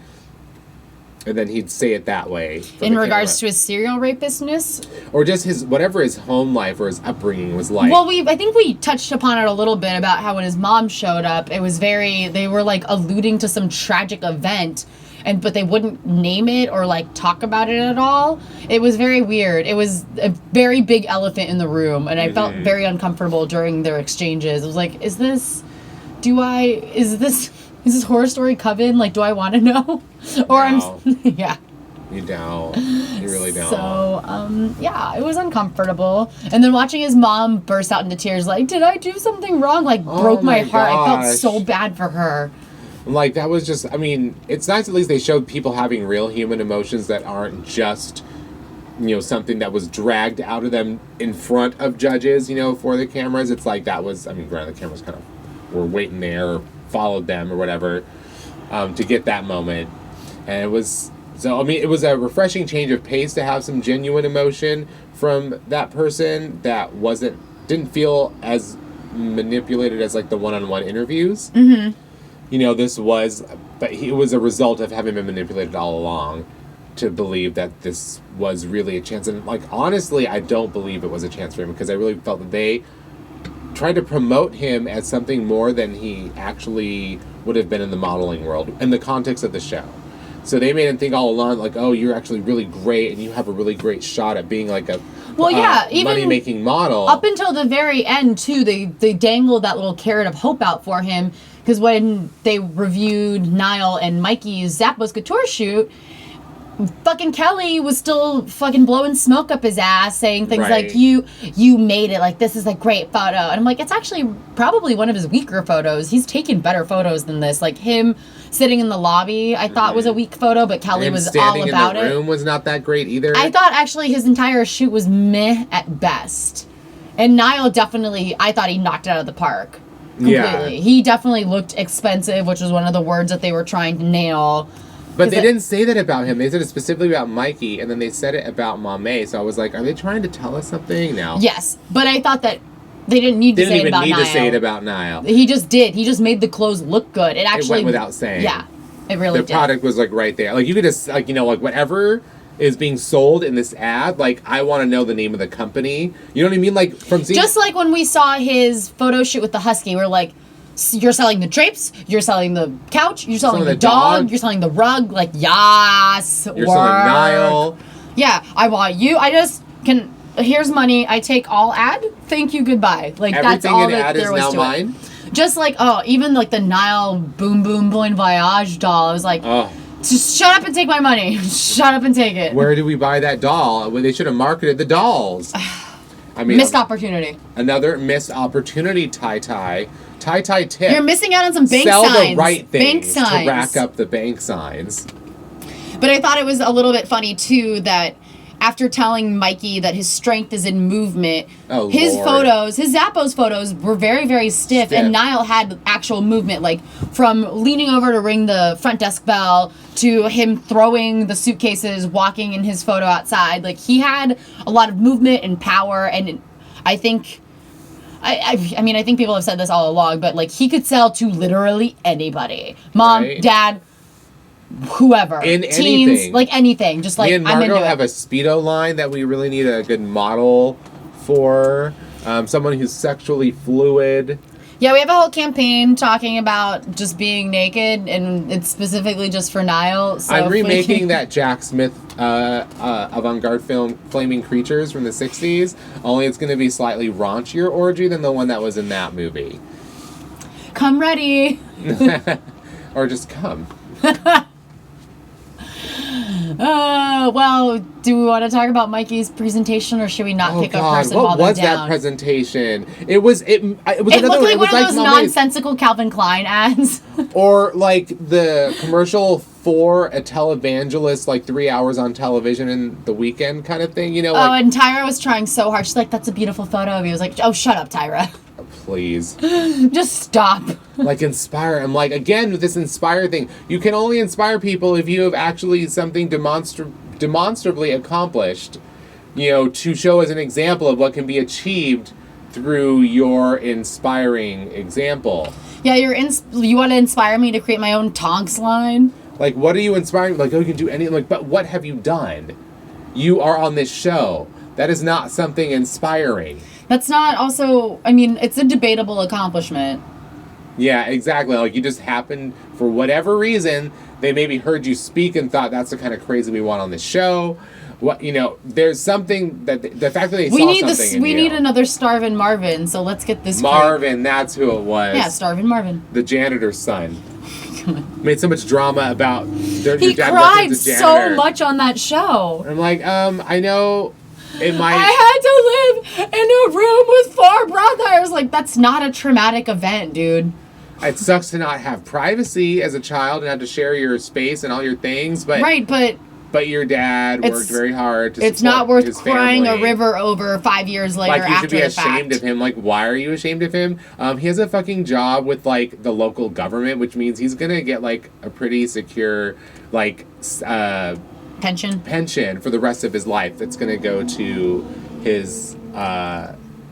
And then he'd say it that way. In regards to his serial rapistness? Or just whatever his home life or his upbringing was like. Well, I think we touched upon it a little bit about how when his mom showed up, it was they were, like, alluding to some tragic event, but they wouldn't name it or, like, talk about it at all. It was very weird. It was a very big elephant in the room, and I felt very uncomfortable during their exchanges. I was like, is this Horror Story Coven? Like, do I want to know? Or no. Yeah. You don't. You really don't. So, yeah, it was uncomfortable. And then watching his mom burst out into tears, like, did I do something wrong? Like, broke my heart. Gosh. I felt so bad for her. Like, that was just, I mean, it's nice at least they showed people having real human emotions that aren't just, something that was dragged out of them in front of judges, for the cameras. It's like that was, I mean, granted, the cameras kind of were waiting there or followed them or whatever to get that moment. And it was a refreshing change of pace to have some genuine emotion from that person that didn't feel as manipulated as, like, the one-on-one interviews. Mm-hmm. But it was a result of having been manipulated all along to believe that this was really a chance. And, like, honestly, I don't believe it was a chance for him, because I really felt that they tried to promote him as something more than he actually would have been in the modeling world, in the context of the show. So they made him think all along, like, oh, you're actually really great, and you have a really great shot at being, like, a money-making model. Up until the very end, too, they dangled that little carrot of hope out for him, because when they reviewed Niall and Mikey's Zappos Couture shoot, fucking Kelly was still fucking blowing smoke up his ass, saying things Right. like, you made it, like, this is a great photo. And I'm like, it's actually probably one of his weaker photos. He's taken better photos than this. Like, him sitting in the lobby, I thought was a weak photo, but Kelly Him was all standing about in the it. room was not that great either. I thought actually his entire shoot was meh at best. And Niall definitely, I thought he knocked it out of the park. Completely. Yeah. He definitely looked expensive, which was one of the words that they were trying to nail. But they didn't say that about him. They said it specifically about Mikey, and then they said it about Mame. So I was like, are they trying to tell us something now? Yes, but I thought that they didn't need to They say it didn't about even need Niall. to say it about Niall. He just did. He just made the clothes look good. It actually went without saying. Yeah, it really The did. product was like right there. Like you could just like like whatever is being sold in this ad. Like I want to know the name of the company. You know what I mean? Like from seeing Just like when we saw his photo shoot with the husky, we're like, you're selling the drapes, you're selling the couch, you're selling the dog, you're selling the rug. Like, yes, you're selling Niall. Yeah, I want you. I just can. Here's money. I take all ad. Thank you. Goodbye. Like Everything that's all in that ad there is was now to mine. it. Just like even like the Niall Boom Boom Bon Voyage doll. I was like, Oh. just shut up and take my money. Shut up and take it. Where did we buy that doll? Well, they should have marketed the dolls. I mean, Missed opportunity. Another missed opportunity. Tie tip. You're missing out on some bank Sell signs. the right Bank things signs. to rack up the bank signs. But I thought it was a little bit funny too that after telling Mikey that his strength is in movement, his Zappos photos were very, very stiff, and Niall had actual movement, like from leaning over to ring the front desk bell to him throwing the suitcases, walking in his photo outside. Like he had a lot of movement and power, and I think. I mean, I think people have said this all along, but like he could sell to literally anybody, mom, Right. dad, whoever, In teens, anything. like anything. Just like Me and I'm Margot into have it. a Speedo line that we really need a good model for. Someone who's sexually fluid. Yeah, we have a whole campaign talking about just being naked, and it's specifically just for Niall. So I'm if we remaking can- that Jack Smith avant-garde film Flaming Creatures from the 60s, only it's going to be slightly raunchier orgy than the one that was in that movie. Come ready. Or just come. Well, do we want to talk about Mikey's presentation, or should we not pick a person while what they're was down? that presentation? It was It another looked like it one was of those Mama's. nonsensical Calvin Klein ads. Or like the commercial for a televangelist, like 3 hours on television in the weekend kind of thing, like, And Tyra was trying so hard. She's like, "That's a beautiful photo of you." I was like, "Oh, shut up, Tyra. please. Just stop." Like inspire. I'm like, again, with this inspire thing, you can only inspire people if you have actually something demonstrably accomplished, to show as an example of what can be achieved through your inspiring example. Yeah, you want to inspire me to create my own Tonks line? Like, what are you inspiring? Like, oh, you can do anything. Like, but what have you done? You are on this show. That is not something inspiring. That's not also, I mean, it's a debatable accomplishment. Yeah, exactly. Like, you just happened, for whatever reason, they maybe heard you speak and thought that's the kind of crazy we want on this show. What, there's something that the fact that they saw something in We you. need another Starvin Marvin, so let's get this Marvin, that's who it was. Yeah, Starvin Marvin. The janitor's son. Made so much drama about your He dad cried working as a so janitor. much on that show. I'm like, I know it might. I had to live in a room with 4 brothers. Like, that's not a traumatic event, dude. It sucks to not have privacy as a child and have to share your space and all your things, but Right, but your dad worked very hard to it's support not worth his crying family. a river over 5 years later Like, you after should be the ashamed fact. of him. Like, why are you ashamed of him? He has a fucking job with, like, the local government, which means he's gonna get, like, a pretty secure, like, pension for the rest of his life that's gonna go to his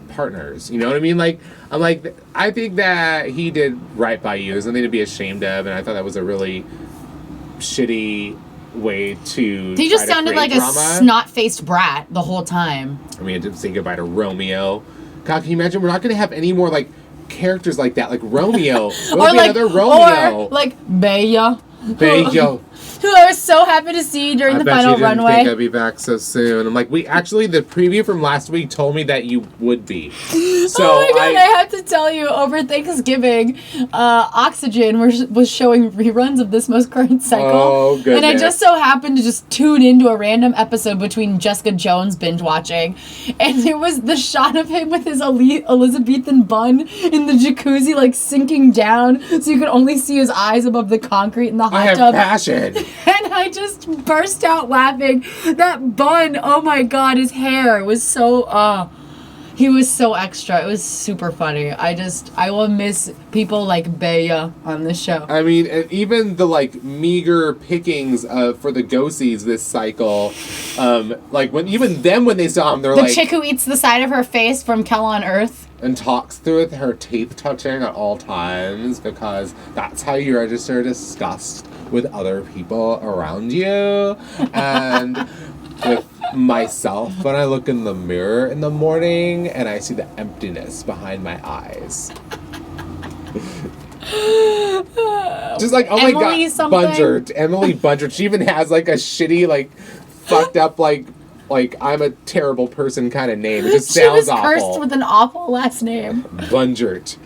partners. You know what I mean? Like, I'm like, I think that he did right by you. There's nothing to be ashamed of, and I thought that was a really shitty way to. He just try to sounded create like drama. a snot-faced brat the whole time. I mean, I did say goodbye to Romeo. God, can you imagine? We're not going to have any more, like, characters like that. Like Romeo. There'll be another Romeo. Or like Bella. Bello. who I was so happy to see during the final I bet you didn't runway. think I'd be back so soon. I'm like, the preview from last week told me that you would be. So oh my god, I have to tell you, over Thanksgiving, Oxygen was showing reruns of This Most Current Cycle. Oh, goodness. And I just so happened to just tune into a random episode between Jessica Jones binge watching. And it was the shot of him with his Elizabethan bun in the jacuzzi, like sinking down, so you could only see his eyes above the concrete in the hot I have tub. passion. And I just burst out laughing. That bun, oh my god, his hair was so, he was so extra. It was super funny. I will miss people like Bea on this show. I mean, and even the like meager pickings for the go-sees this cycle, like when they saw him, they're The like, chick who eats the side of her face from Kel on Earth. and talks through it, her teeth touching at all times, because that's how you register disgust with other people around you. And with myself, when I look in the mirror in the morning and I see the emptiness behind my eyes. Just like, oh Emily my god, something? Bunchert. Emily Bunchert. She even has like a shitty, like, fucked up, like I'm a terrible person kind of name. It just She sounds was awful. cursed with an awful last name. Bunchert.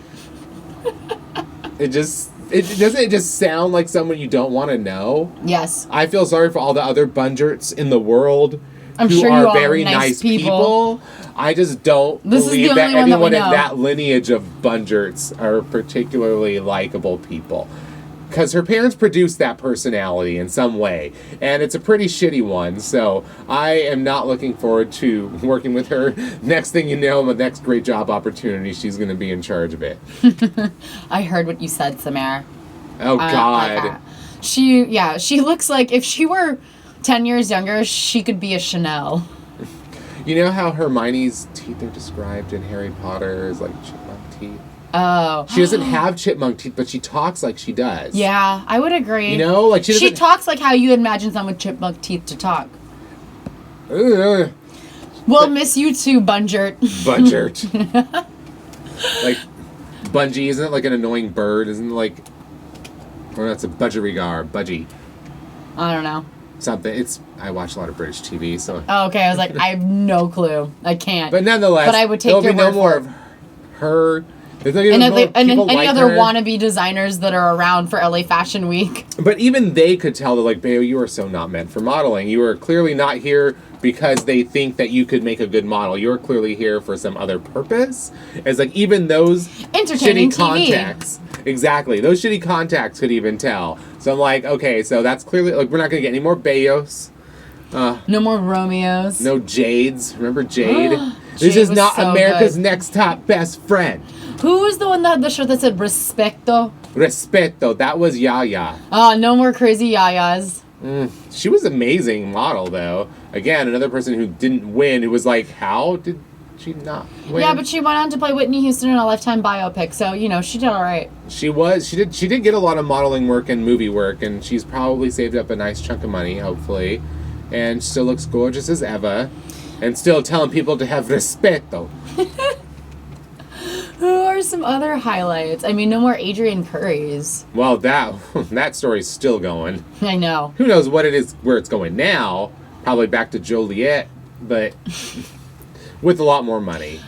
Doesn't it just sound like someone you don't want to know? Yes. I feel sorry for all the other Buncherts in the world I'm who sure you are all very are nice people. I just don't This is believe the that only one that we anyone in know. that lineage of Buncherts are particularly likable people. Because her parents produced that personality in some way, and it's a pretty shitty one, so I am not looking forward to working with her. Next thing you know, the next great job opportunity, she's going to be in charge of it. I heard what you said, Samara. Oh, God. She looks like if she were 10 years younger, she could be a Chanel. You know how Hermione's teeth are described in Harry Potter as like chipmunk teeth? Oh. She doesn't have chipmunk teeth, but she talks like she does. Yeah, I would agree. You know, like she doesn't... talks like how you imagine someone with chipmunk teeth to talk. Ugh. We'll miss you too, Bunchert. Bunchert. Like, Bungie, isn't it like an annoying bird? Isn't it like... Or that's a budgerigar, budgie. I don't know. Something. I watch a lot of British TV, so... Oh, okay, I was like, I have no clue. I can't. But nonetheless, But I would take there'll your be no word more for of her... There's no and more any people like other her. wannabe designers that are around for LA Fashion Week. But even they could tell that, like, Bayo, you are so not meant for modeling. You are clearly not here because they think that you could make a good model. You're clearly here for some other purpose. It's like, even those Entertaining shitty TV. contacts. Exactly. Those shitty contacts could even tell. So I'm like, okay, so that's clearly, like, we're not going to get any more Bayos. No more Romeos. No Jades. Remember Jade? Jade This is was not so America's good. next top best friend. Who was the one that had the shirt that said Respecto? Respeto. That was Yaya. Oh, no more crazy yayas. She was an amazing model, though. Again, another person who didn't win, who was like, how did she not win? Yeah, but she went on to play Whitney Houston in a Lifetime biopic, so, you know, she did all right. She did get a lot of modeling work and movie work, and she's probably saved up a nice chunk of money, hopefully. And still looks gorgeous as ever. And still telling people to have respeto. Who are some other highlights? I mean, no more Adrian Currys. Well, that story's still going. I know. Who knows what it is, where it's going now. Probably back to Joliet, but with a lot more money.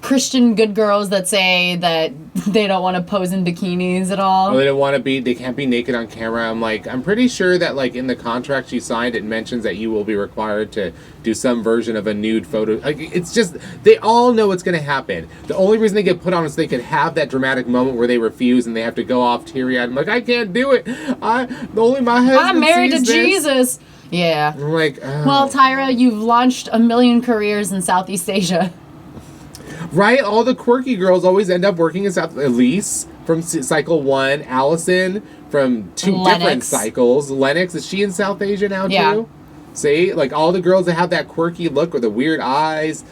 Christian good girls that say that they don't want to pose in bikinis at all. Or they can't be naked on camera. I'm pretty sure that, like, in the contract you signed, it mentions that you will be required to do some version of a nude photo. Like, it's just, they all know what's going to happen. The only reason they get put on is so they could have that dramatic moment where they refuse and they have to go off teary-eyed. I'm like, I can't do it. Only my husband I'm married to sees this. Jesus. Yeah. I'm like, oh. Well, Tyra, you've launched 1 million careers in Southeast Asia. Right? All the quirky girls always end up working in South... Elise from cycle 1. Allison from 2 different Lennox. cycles. Lennox, is she in South Asia now, Yeah. too? See? Like, all the girls that have that quirky look or the weird eyes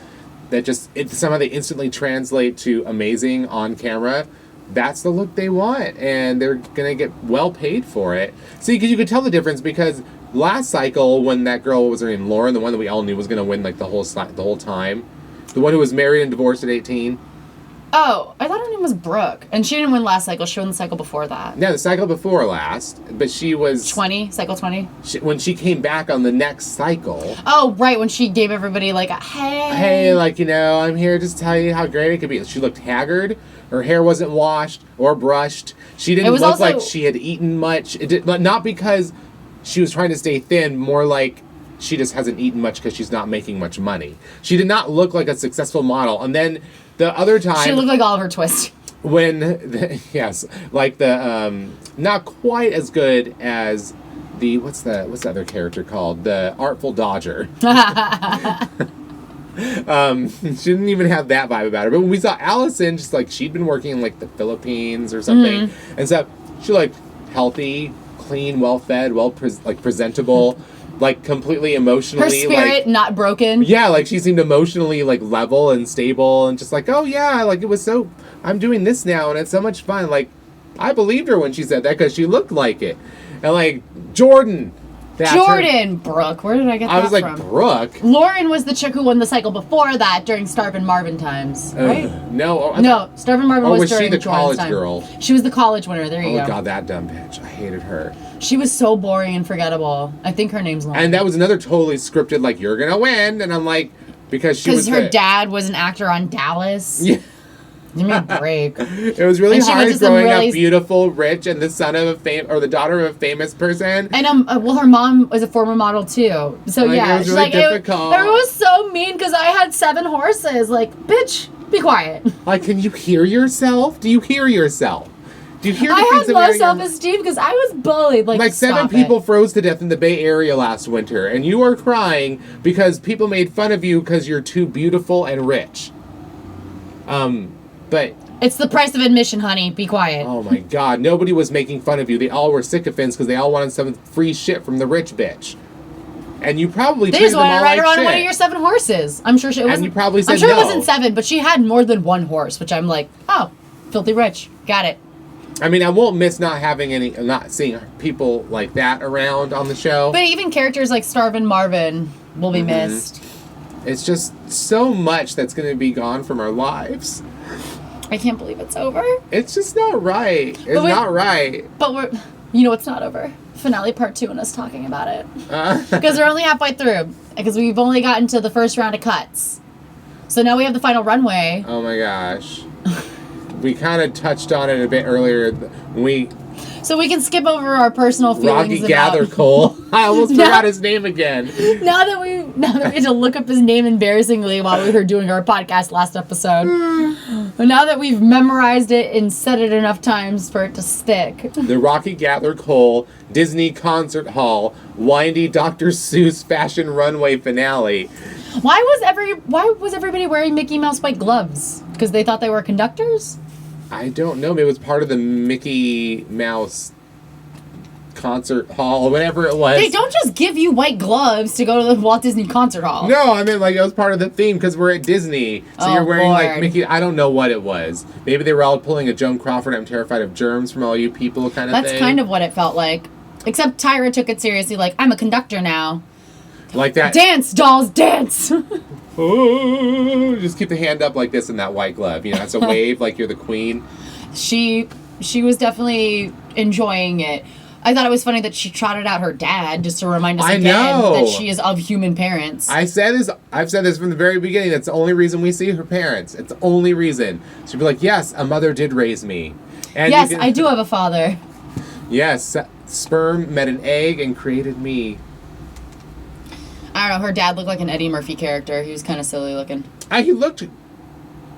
that just... somehow they instantly translate to amazing on camera. That's the look they want. And they're going to get well paid for it. See, because you could tell the difference because last cycle, when that girl, what was her name? Lauren, the one that we all knew was going to win, like, the whole time... The one who was married and divorced at 18. Oh, I thought her name was Brooke. And she didn't win last cycle. She won the cycle before that. No, the cycle before last, but she was... 20? Cycle 20? When she came back on the next cycle... Oh, right, when she gave everybody, like, a, hey... Hey, like, I'm here to tell you how great it could be. She looked haggard. Her hair wasn't washed or brushed. She didn't look like she had eaten much. But not because she was trying to stay thin, more like she just hasn't eaten much because she's not making much money. She did not look like a successful model. And then... The other time... She looked like Oliver Twist. Yes, like the, not quite as good as the, what's the other character called? The Artful Dodger. She didn't even have that vibe about her. But when we saw Allison, just like, she'd been working in, like, the Philippines or something. And so, she looked healthy, clean, well-fed, presentable. Like, completely emotionally... Her spirit not broken. Yeah, like, she seemed emotionally, like, level and stable and just like, oh, yeah, like, it was so... I'm doing this now, and it's so much fun. Like, I believed her when she said that because she looked like it. And, like, Jordan... Brooke. Where did I get that from? I was like, Brooke? Lauren was the chick who won the cycle before that during Starve and Marvin times, right? No. Starve and Marvin was during the college time. Girl? She was the college winner. There you go. Oh, God, that dumb bitch. I hated her. She was so boring and forgettable. I think her name's Lauren. And that was another totally scripted, like, you're gonna win. And I'm like, because her dad was an actor on Dallas. Yeah. Give me a break. It was really hard growing up beautiful, rich, and the son of the daughter of a famous person. And her mom was a former model too. So yeah, it was really difficult. It was so mean because I had 7 horses. Like, bitch, be quiet. Like, can you hear yourself? Do you hear yourself? Do you hear the I things had low self-esteem because I was bullied. Like 7 people froze to death in the Bay Area last winter, and you are crying because people made fun of you because you're too beautiful and rich. But it's the price of admission, honey. Be quiet. Oh my God! Nobody was making fun of you. They all were sycophants because they all wanted some free shit from the rich bitch. And you probably they just wanted to ride her on one of your 7 horses. I'm sure it wasn't. And you probably said I'm sure no. It wasn't 7, but she had more than 1 horse, which I'm like, oh, filthy rich. Got it. I mean, I won't miss not seeing people like that around on the show. But even characters like Starve and Marvin will be missed. It's just so much that's going to be gone from our lives. I can't believe it's over. It's just not right. It's not right. But it's not over. Finale part 2 and us talking about it. Because we're only halfway through. Because we've only gotten to the first round of cuts. So now we have the final runway. Oh my gosh. We kind of touched on it a bit earlier. So we can skip over our personal feelings Rocky Gathercole. I almost forgot his name again. Now that we had to look up his name embarrassingly while we were doing our podcast last episode. But now that we've memorized it and said it enough times for it to stick. The Rocky Gathercole Disney Concert Hall windy Dr. Seuss fashion runway finale. Why was everybody wearing Mickey Mouse white gloves? Because they thought they were conductors? I don't know. Maybe it was part of the Mickey Mouse concert hall, whatever it was. They don't just give you white gloves to go to the Walt Disney Concert Hall. No, I mean, like, it was part of the theme because we're at Disney. So you're wearing, like, Mickey... I don't know what it was. Maybe they were all pulling a Joan Crawford, I'm terrified of germs from all you people kind of thing. That's kind of what it felt like. Except Tyra took it seriously, like, I'm a conductor now. Like that. Dance, dolls, dance! Oh, just keep the hand up like this in that white glove. It's a wave like you're the queen. She was definitely enjoying it. I thought it was funny that she trotted out her dad just to remind us again that she is of human parents. I've said this from the very beginning. That's the only reason we see her parents. It's the only reason. She'd be like, yes, a mother did raise me. And yes, I do have a father. Yes, sperm met an egg and created me. I don't know, her dad looked like an Eddie Murphy character. He was kind of silly looking. He looked,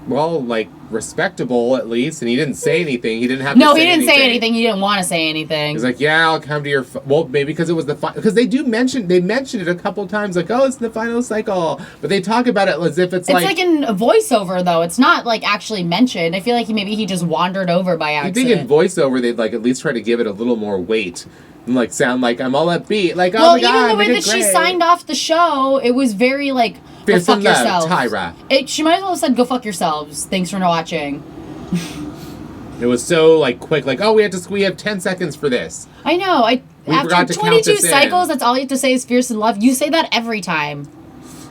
well, like, respectable at least, and he didn't say anything. He didn't have to say anything. No, he didn't say anything. He didn't want to say anything. He's like, yeah, I'll come to your... Well, maybe because it was because they mentioned it a couple times, like, oh, it's the final cycle. But they talk about it as if it's like... It's like in a voiceover, though. It's not, like, actually mentioned. I feel like maybe he just wandered over by accident. You think in voiceover they'd, like, at least try to give it a little more weight. And, like, sound like I'm all upbeat. Like, oh my God, even the way that she signed off the show, it was very, like, go fuck yourselves. Tyra. She might as well have said, go fuck yourselves. Thanks for not watching. It was so, like, quick. Like, oh, we have 10 seconds for this. I know. After 22 cycles, that's all you have to say is fierce and love. You say that every time.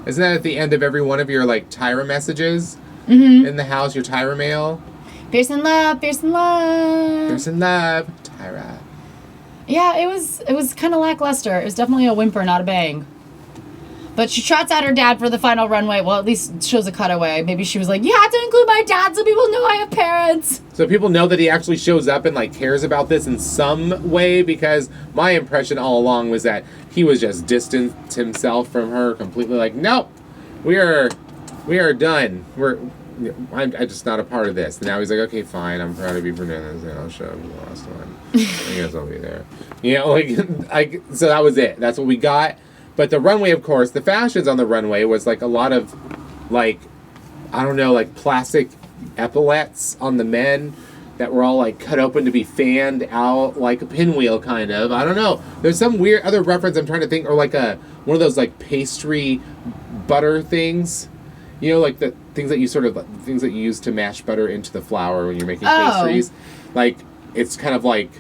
Isn't that at the end of every one of your, like, Tyra messages? in the house, your Tyra mail. Fierce in love, fierce in love. Fierce in love, Tyra. Yeah, it was kind of lackluster. It was definitely a whimper, not a bang. But she trots out her dad for the final runway. Well, at least shows a cutaway. Maybe she was like, you have to include my dad so people know I have parents. So people know that he actually shows up and like cares about this in some way, because my impression all along was that he was just distanced himself from her completely. Like, nope, we are done. I'm just not a part of this. And now he's like, okay, fine, I'm proud of you for doing this, and I'll show you the last one. I guess I'll be there. You know, like so that was it. That's what we got. But the runway, of course, the fashions on the runway was like a lot of, like, I don't know, like plastic epaulets on the men that were all like cut open to be fanned out like a pinwheel, kind of. I don't know. There's some weird other reference I'm trying to think, or like one of those like pastry butter things. You know, like the things that you use to mash butter into the flour when you're making pastries. Like, it's kind of like,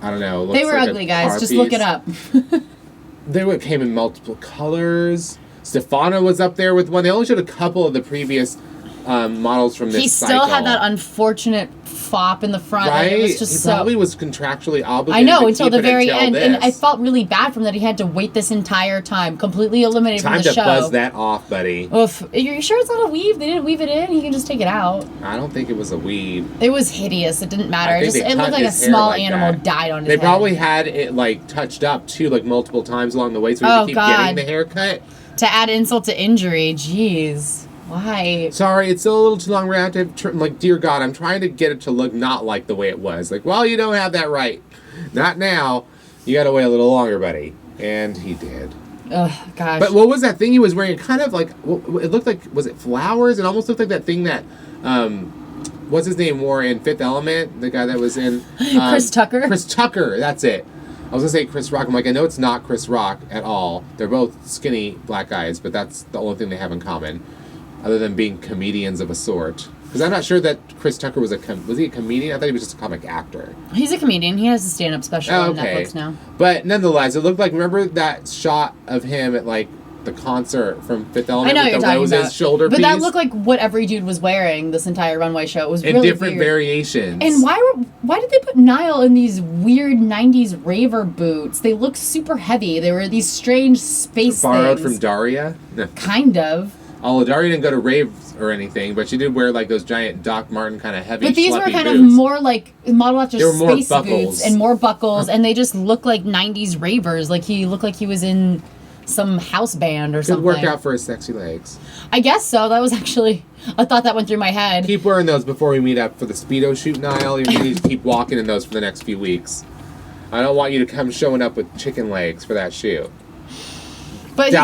I don't know. They were like ugly, guys. Just look it up. They came in multiple colors. Stefano was up there with one. They only showed a couple of the previous models from this cycle. He still had that unfortunate fop in the front. Right? It was just he probably was contractually obligated. I know, to until keep the it very until end. this. And I felt really bad for him that he had to wait this entire time. Completely eliminated from the show. Time to buzz that off, buddy. Oof. Are you sure it's not a weave? They didn't weave it in? You can just take it out. I don't think it was a weave. It was hideous. It didn't matter. It looked like a hair small like animal that. died on his head. They probably had it like touched up too, like multiple times along the way, so we could keep getting the haircut. To add insult to injury, jeez. Why? Sorry, it's still a little too long. We're going to have to like, dear God, I'm trying to get it to look not like the way it was. Like, well, you don't have that right. Not now. You got to wait a little longer, buddy. And he did. Ugh, gosh. But what was that thing he was wearing? It kind of like, it looked like, was it flowers? It almost looked like that thing that, what's his name, wore in Fifth Element? The guy that was in... Chris Tucker? Chris Tucker, that's it. I was going to say Chris Rock. I'm like, I know it's not Chris Rock at all. They're both skinny black guys, but that's the only thing they have in common, other than being comedians of a sort. Because I'm not sure that Chris Tucker was he a comedian? I thought he was just a comic actor. He's a comedian. He has a stand-up special on Netflix now. But nonetheless, it looked like, remember that shot of him at like the concert from Fifth Element with the roses shoulder piece? But that looked like what every dude was wearing this entire runway show. It was really different weird. Variations. And why did they put Niall in these weird 90s raver boots? They look super heavy. They were these strange space Borrowed things. from Daria? No. Kind of. Although Daria didn't go to raves or anything, but she did wear like those giant Doc Marten kind of heavy, but these were kind boots. of more like modeled after space more boots and more buckles, and they just look like 90s ravers. Like he looked like he was in some house band or something. Good workout for his sexy legs. I guess so. That was actually a thought that went through my head. Keep wearing those before we meet up for the Speedo shoot, Niall. You need to keep walking in those for the next few weeks. I don't want you to come showing up with chicken legs for that shoot. But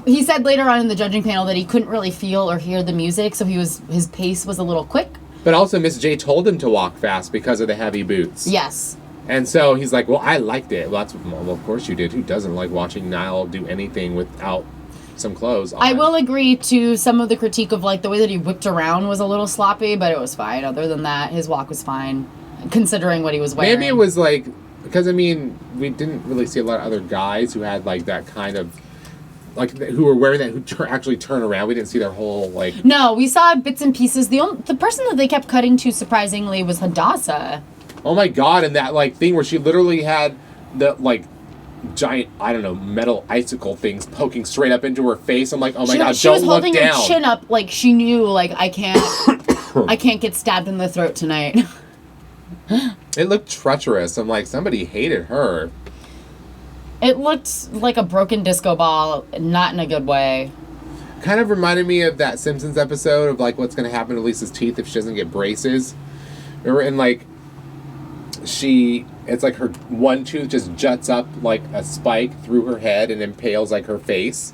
he said later on in the judging panel that he couldn't really feel or hear the music, so his pace was a little quick. But also Miss J told him to walk fast because of the heavy boots. Yes. And so he's like, well, I liked it. Well, of course you did. Who doesn't like watching Niall do anything without some clothes on? I will agree to some of the critique of like the way that he whipped around was a little sloppy, but it was fine. Other than that, his walk was fine, considering what he was wearing. Maybe it was like, because I mean, we didn't really see a lot of other guys who had like that kind of, like, who were wearing that, who actually turn around. We didn't see their whole, like... No, we saw bits and pieces. The person that they kept cutting to, surprisingly, was Hadassah. Oh my God, and that, like, thing where she literally had the, like, giant, I don't know, metal icicle things poking straight up into her face. I'm like, oh my God, don't look down. She was holding her chin up like she knew, like, I can't get stabbed in the throat tonight. It looked treacherous. I'm like, somebody hated her. It looked like a broken disco ball, not in a good way. Kind of reminded me of that Simpsons episode of, like, what's going to happen to Lisa's teeth if she doesn't get braces. Remember, and, like, it's like her one tooth just juts up like a spike through her head and impales, like, her face.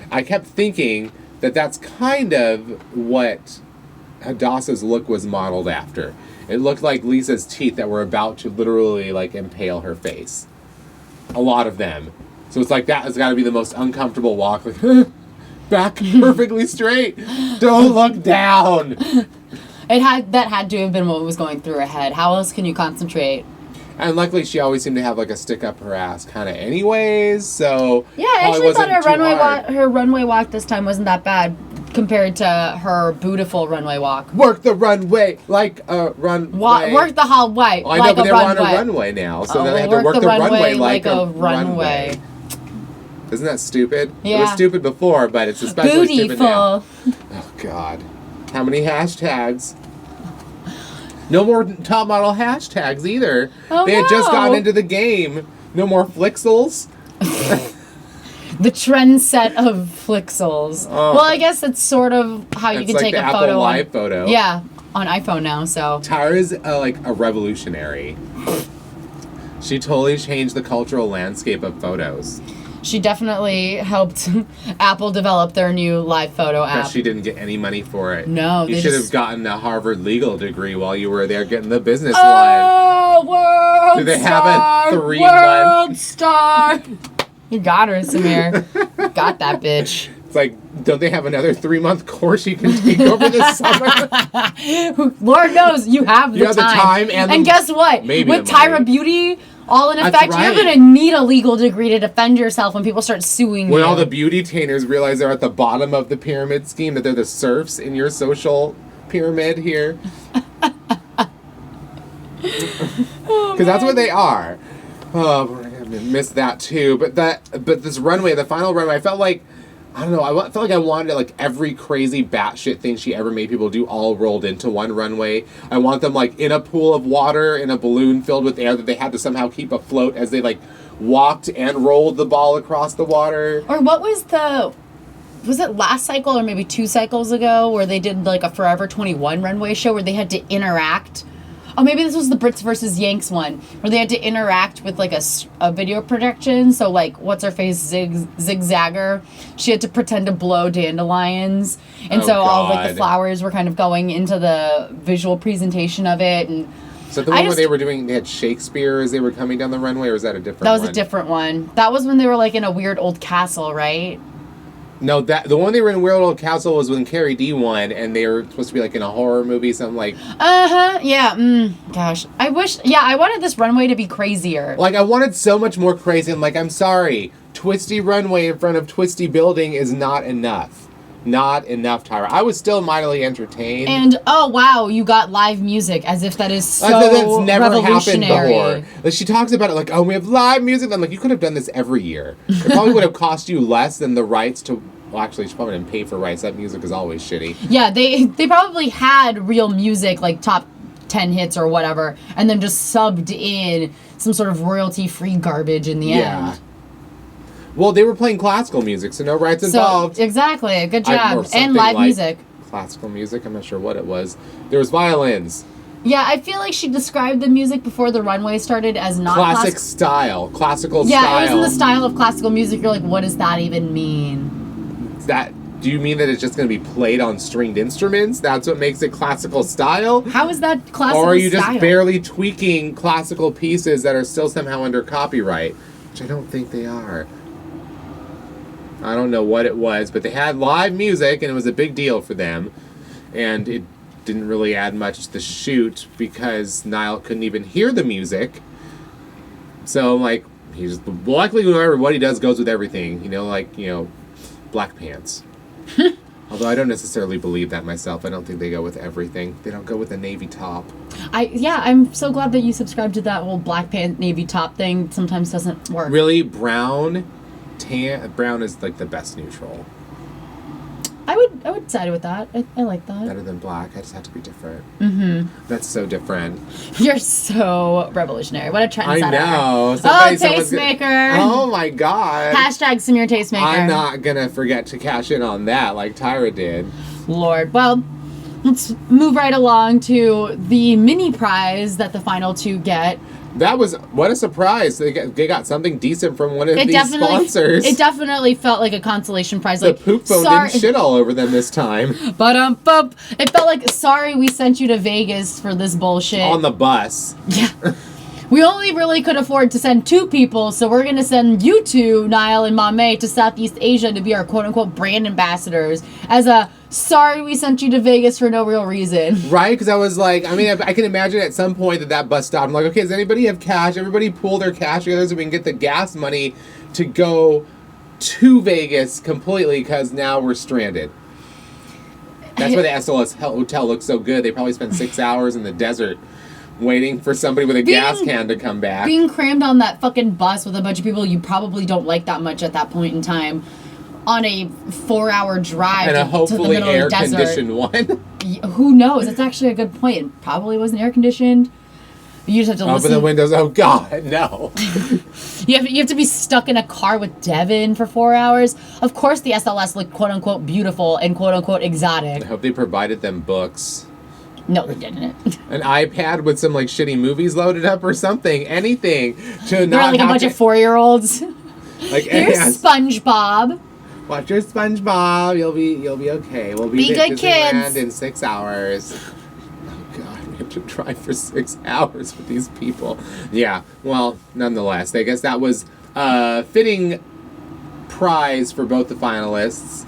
I kept thinking that that's kind of what Hadassah's look was modeled after. It looked like Lisa's teeth that were about to literally, like, impale her face. A lot of them. So it's like, that has got to be the most uncomfortable walk. Like, back perfectly straight. Don't look down. That had to have been what was going through her head. How else can you concentrate? And luckily, she always seemed to have, like, a stick up her ass kind of anyways, so... Yeah, I actually thought her runway walk this time wasn't that bad, compared to her beautiful runway walk. Work the runway like a runway. Work the hallway I know, like but a they're runway. on a runway now, so they have we'll to work the runway like a runway. runway. Isn't that stupid? Yeah. It was stupid before, but it's especially stupid now. Beautiful. Oh, God. How many hashtags? No more top model hashtags either. Oh, they had just no. gotten into the game. No more Flixels. The trend set of Flixels. Oh. Well, I guess that's sort of how you It's can like take the a Apple photo. Live photo. Yeah, on iPhone now, so. Tyra's like a revolutionary. She totally changed the cultural landscape of photos. She definitely helped Apple develop their new live photo app. But she didn't get any money for it. No, You they should just- have gotten a Harvard legal degree while you were there getting the business one. Oh, world Do they star, have a 3-1? World star. You got her, Samir. Got that bitch. It's like, don't they have another 3-month course you can take over this summer? Lord knows you have the You have the time and guess what? maybe With the money. Tyra Beauty all in That's effect, right. you're gonna need a legal degree to defend yourself when people start suing When you. all the beauty tainers realize they're at the bottom of the pyramid scheme, that they're the serfs in your social pyramid here. Because that's what they are. Oh, we're gonna miss that too. But this runway, the final runway, I felt like, I don't know, felt like I wanted like every crazy batshit thing she ever made people do all rolled into one runway. I want them like in a pool of water in a balloon filled with air that they had to somehow keep afloat as they like walked and rolled the ball across the water. Or what was it last cycle or maybe 2 cycles ago where they did like a Forever 21 runway show where they had to interact? Oh, maybe this was the Brits versus Yanks one where they had to interact with like a video projection. So like, what's her face, Zigzagger? She had to pretend to blow dandelions, and Oh, so all of, like the God. flowers were kind of going into the visual presentation of it. And So the one where they had Shakespeare as they were coming down the runway, or was that a different that was one? a different one. That was when they were like in a weird old castle, right? No, the one they were in Weird Old Castle was when Carrie D won, and they were supposed to be like in a horror movie, something like... Yeah, gosh. I wanted this runway to be crazier. Like, I wanted so much more crazy, and like, I'm sorry, twisty runway in front of twisty building is not enough. Not enough, Tyra. I was still mightily entertained. And, oh, wow, you got live music, as if that is so That's never happened revolutionary. before. Like, she talks about it like, oh, we have live music. I'm like, you could have done this every year. It probably would have cost you less than the rights to... Well, actually, she probably didn't pay for rights. That music is always shitty. Yeah, they probably had real music, like top 10 hits or whatever, and then just subbed in some sort of royalty-free garbage in the end. Well, they were playing classical music, so no rights involved. So, exactly. Good Or job. something And live like music. Classical music. I'm not sure what it was. There was violins. Yeah, I feel like she described the music before the runway started as not Classic style. Classical Yeah, style. it was in the style of classical music. You're like, what does that even mean? Do you mean that it's just going to be played on stringed instruments? That's what makes it classical style? How is that classical Or are you just style? barely tweaking classical pieces that are still somehow under copyright? Which I don't think they are. I don't know what it was, but they had live music, and it was a big deal for them. And it didn't really add much to the shoot because Niall couldn't even hear the music. So, like, he's likely no matter what he does goes with everything. Black pants. Although I don't necessarily believe that myself. I don't think they go with everything. They don't go with a navy top. I'm so glad that you subscribe to that whole black pant navy top thing. Sometimes doesn't work. Really, brown is like the best neutral. I would side with that. I like that. Better than black. I just have to be different. Mm-hmm. That's so different. You're so revolutionary. What a trendsetter. I know. Someone's tastemaker. Oh my God. Hashtag Samir Tastemaker. I'm not gonna forget to cash in on that like Tyra did. Lord. Well, let's move right along to the mini prize that the final 2 get. What a surprise. They got something decent from one of these sponsors. It definitely felt like a consolation prize. The Like, poop phone didn't shit all over them this time. But it felt like, sorry we sent you to Vegas for this bullshit. On the bus. Yeah. We only really could afford to send 2 people, so we're going to send you 2, Niall and Mame, to Southeast Asia to be our quote-unquote brand ambassadors as a sorry we sent you to Vegas for no real reason. Right? Because I was like, I can imagine at some point that bus stopped. I'm like, okay, does anybody have cash? Everybody pool their cash together so we can get the gas money to go to Vegas completely because now we're stranded. That's why the SLS hotel looks so good. They probably spent 6 hours in the desert waiting for somebody with a gas can to come back. Being crammed on that fucking bus with a bunch of people you probably don't like that much at that point in time on a 4-hour drive and a to hopefully the middle of the desert. air-conditioned one. Who knows? That's actually a good point. It probably wasn't air-conditioned. You just have to Open listen. the windows. Oh, God, no. You have to be stuck in a car with Devin for 4 hours. Of course the SLS looked quote-unquote beautiful and quote-unquote exotic. I hope they provided them books. No, they didn't. An iPad with some, like, shitty movies loaded up or something. Anything to They're not like a bunch of 4-year-olds. Like, Here's SpongeBob. Watch your SpongeBob. You'll be okay. We'll be good at kids. Disneyland in 6 hours. Oh God, we have to drive for 6 hours with these people. Yeah. Well, nonetheless, I guess that was a fitting prize for both the finalists.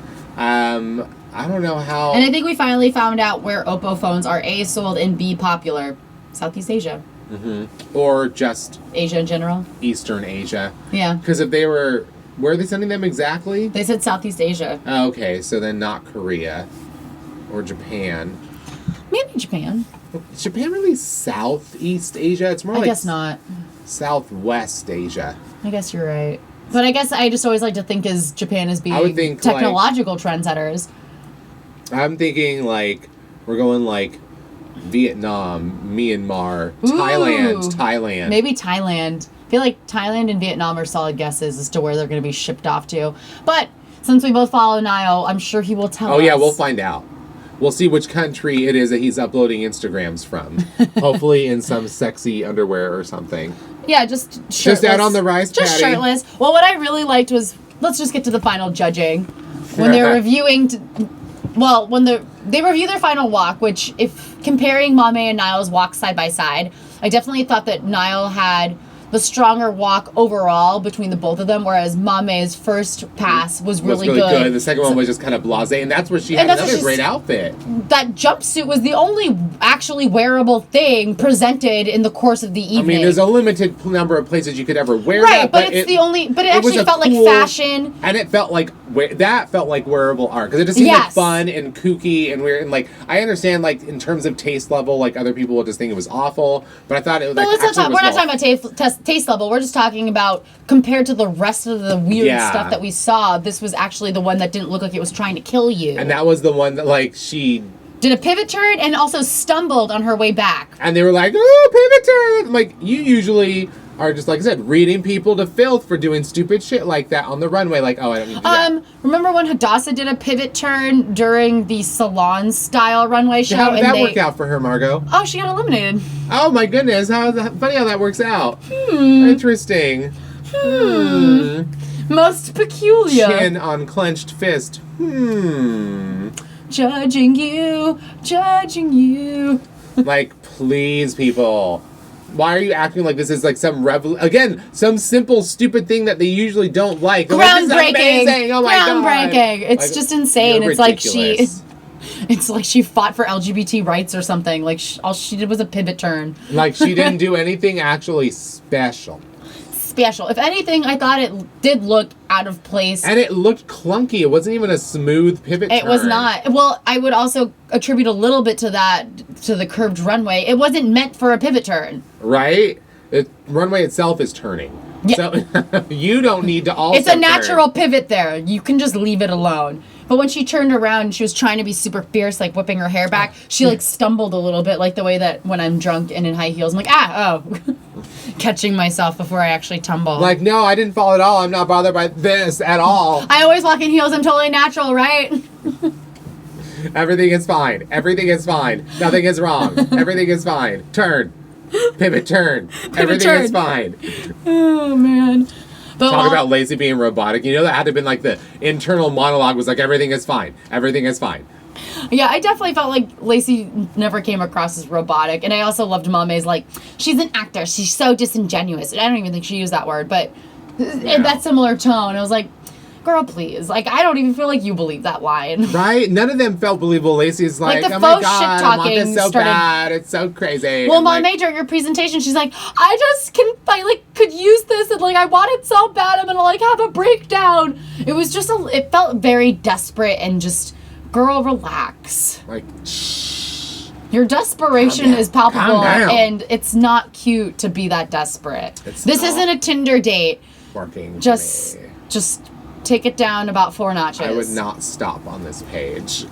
I don't know how. And I think we finally found out where Oppo phones are A, sold, and B, popular. Southeast Asia. Mm-hmm. Or just Asia in general. Eastern Asia. Yeah. Because if they were, where are they sending them exactly? They said Southeast Asia. Oh, okay, so then not Korea or Japan. Maybe Japan. Is Japan really Southeast Asia? It's more I like guess not. Southwest Asia. I guess you're right. But I guess I just always like to think as Japan as being I would think, technological trendsetters. I'm thinking like we're going like Vietnam, Myanmar, Thailand. Maybe Thailand. I feel like Thailand and Vietnam are solid guesses as to where they're going to be shipped off to. But since we both follow Niall, I'm sure he will tell us. Oh yeah, we'll find out. We'll see which country it is that he's uploading Instagrams from. Hopefully in some sexy underwear or something. Yeah, just shirtless. Just out on the rice paddy. Just shirtless. Well, what I really liked was, let's just get to the final judging. When they're reviewing, they review their final walk, which if comparing Mame and Niall's walk side by side, I definitely thought that Niall had the stronger walk overall between the both of them, whereas Mame's first pass was really good. The second one was just kind of blasé, and that's where she had another great outfit. That jumpsuit was the only actually wearable thing presented in the course of the evening. I mean, there's a limited number of places you could ever wear right, that. but it's the only. But it actually felt like fashion, and it felt like that felt like wearable art because it just seemed like fun and kooky and weird. And like I understand, like in terms of taste level, like other people will just think it was awful, but I thought it was. But we're not talking about taste level. We're just talking about compared to the rest of the weird stuff that we saw. This was actually the one that didn't look like it was trying to kill you. And that was the one that like she did a pivot turn and also stumbled on her way back. And they were like, "Oh, pivot turn!" Like you usually are just like I said, reading people to filth for doing stupid shit like that on the runway. Like, oh, I don't need to do that. Remember when Hadassah did a pivot turn during the salon style runway show? How did that work out for her, Margot? Oh, she got eliminated. Oh my goodness! Funny how that works out. Interesting. Most peculiar. Chin on clenched fist. Judging you. Like, please, people. Why are you acting like this is like some some simple, stupid thing that they usually don't like? Groundbreaking. Oh my God. Groundbreaking. It's like, just insane. It's ridiculous. It's like she fought for LGBT rights or something. Like all she did was a pivot turn. Like she didn't do anything actually special. If anything, I thought it did look out of place. And it looked clunky. It wasn't even a smooth pivot turn. It was not. Well, I would also attribute a little bit to that, to the curved runway. It wasn't meant for a pivot turn. Right? The runway itself is turning. Yeah. So you don't need to also It's a natural pivot there. You can just leave it alone. But when she turned around and she was trying to be super fierce, like whipping her hair back, she like stumbled a little bit, like the way that when I'm drunk and in high heels, I'm like, catching myself before I actually tumble. Like, no, I didn't fall at all. I'm not bothered by this at all. I always walk in heels. I'm totally natural, right? Everything is fine. Everything is fine. Nothing is wrong. Everything is fine. Turn. Pivot turn. Everything is fine. Oh, man. But Talk about Lacey being robotic. You know, that had to have been like the internal monologue was like, everything is fine. Everything is fine. Yeah, I definitely felt like Lacey never came across as robotic. And I also loved Mame's like, she's an actor. She's so disingenuous. I don't even think she used that word, but in that similar tone, I was like, girl, please. Like, I don't even feel like you believe that line. Right? None of them felt believable. Lacey's like, the oh my faux God, I want this so started... bad. It's so crazy. Well, Mame, during your presentation, she's like, I could use this, and like, I want it so bad, I'm gonna like have a breakdown. It was just it felt very desperate and just girl, relax. Like, Your desperation Calm down. is palpable, Calm down. and it's not cute to be that desperate. It's This not. isn't a Tinder date. working for Just me. take it down about 4 notches. I would not stop on this page.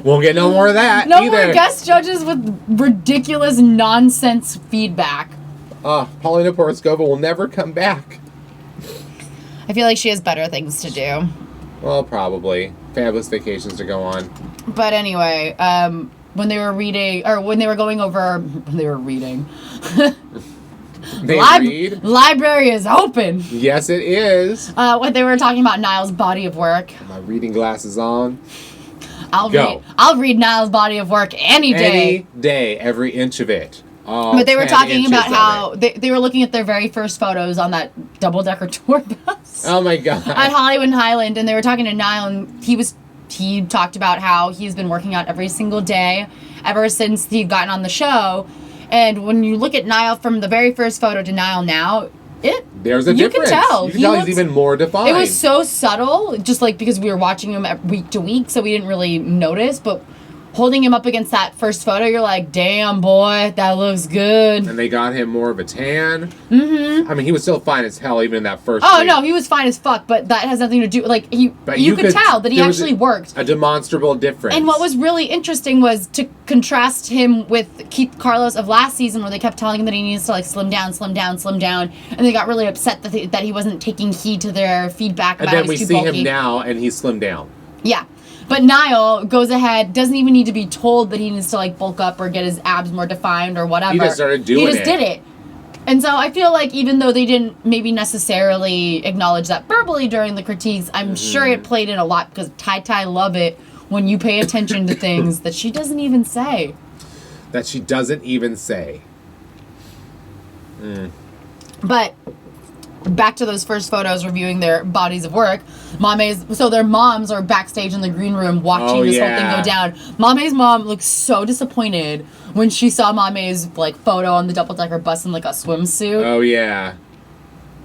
Won't get no more of that No either. more guest judges with ridiculous nonsense feedback. Paulina Poroscova will never come back. I feel like she has better things to do. Well, probably. Fabulous vacations to go on. But anyway, when they were going over, when they were reading, They read. library is open. Yes, it is. When they were talking about Niall's body of work, My reading glasses on. I'll Go. read Niall's body of work any day. Any day, every inch of it. But they were 10 talking inches about of how it. they were looking at their very first photos on that double-decker tour bus Oh my god. at Hollywood and Highland, and they were talking to Niall, and he talked about how he's been working out every single day ever since he'd gotten on the show. And when you look at Niall from the very first photo to Niall now, There's a you difference. can tell. You can tell he's even more defined. It was so subtle, just like because we were watching him week to week, so we didn't really notice. But holding him up against that first photo, you're like, damn, boy, that looks good. And they got him more of a tan. Mm-hmm. I mean, he was still fine as hell even in that first Oh, week. no, he was fine as fuck, but that has nothing to do, like, you could tell that he there was actually worked. A demonstrable difference. And what was really interesting was to contrast him with Keith Carlos of last season, where they kept telling him that he needs to, like, slim down, and they got really upset that he wasn't taking heed to their feedback And about then how we he's see too bulky. him now, and he's slimmed down. Yeah. But Niall goes ahead, doesn't even need to be told that he needs to, like, bulk up or get his abs more defined or whatever. He just started doing it. He just did it. And so I feel like even though they didn't maybe necessarily acknowledge that verbally during the critiques, I'm sure it played in a lot because Tai love it when you pay attention to things that she doesn't even say. That she doesn't even say. But back to those first photos reviewing their bodies of work. So their moms are backstage in the green room watching this whole thing go down. Mame's mom looks so disappointed when she saw Mame's like photo on the double-decker bus in like a swimsuit. Oh, yeah.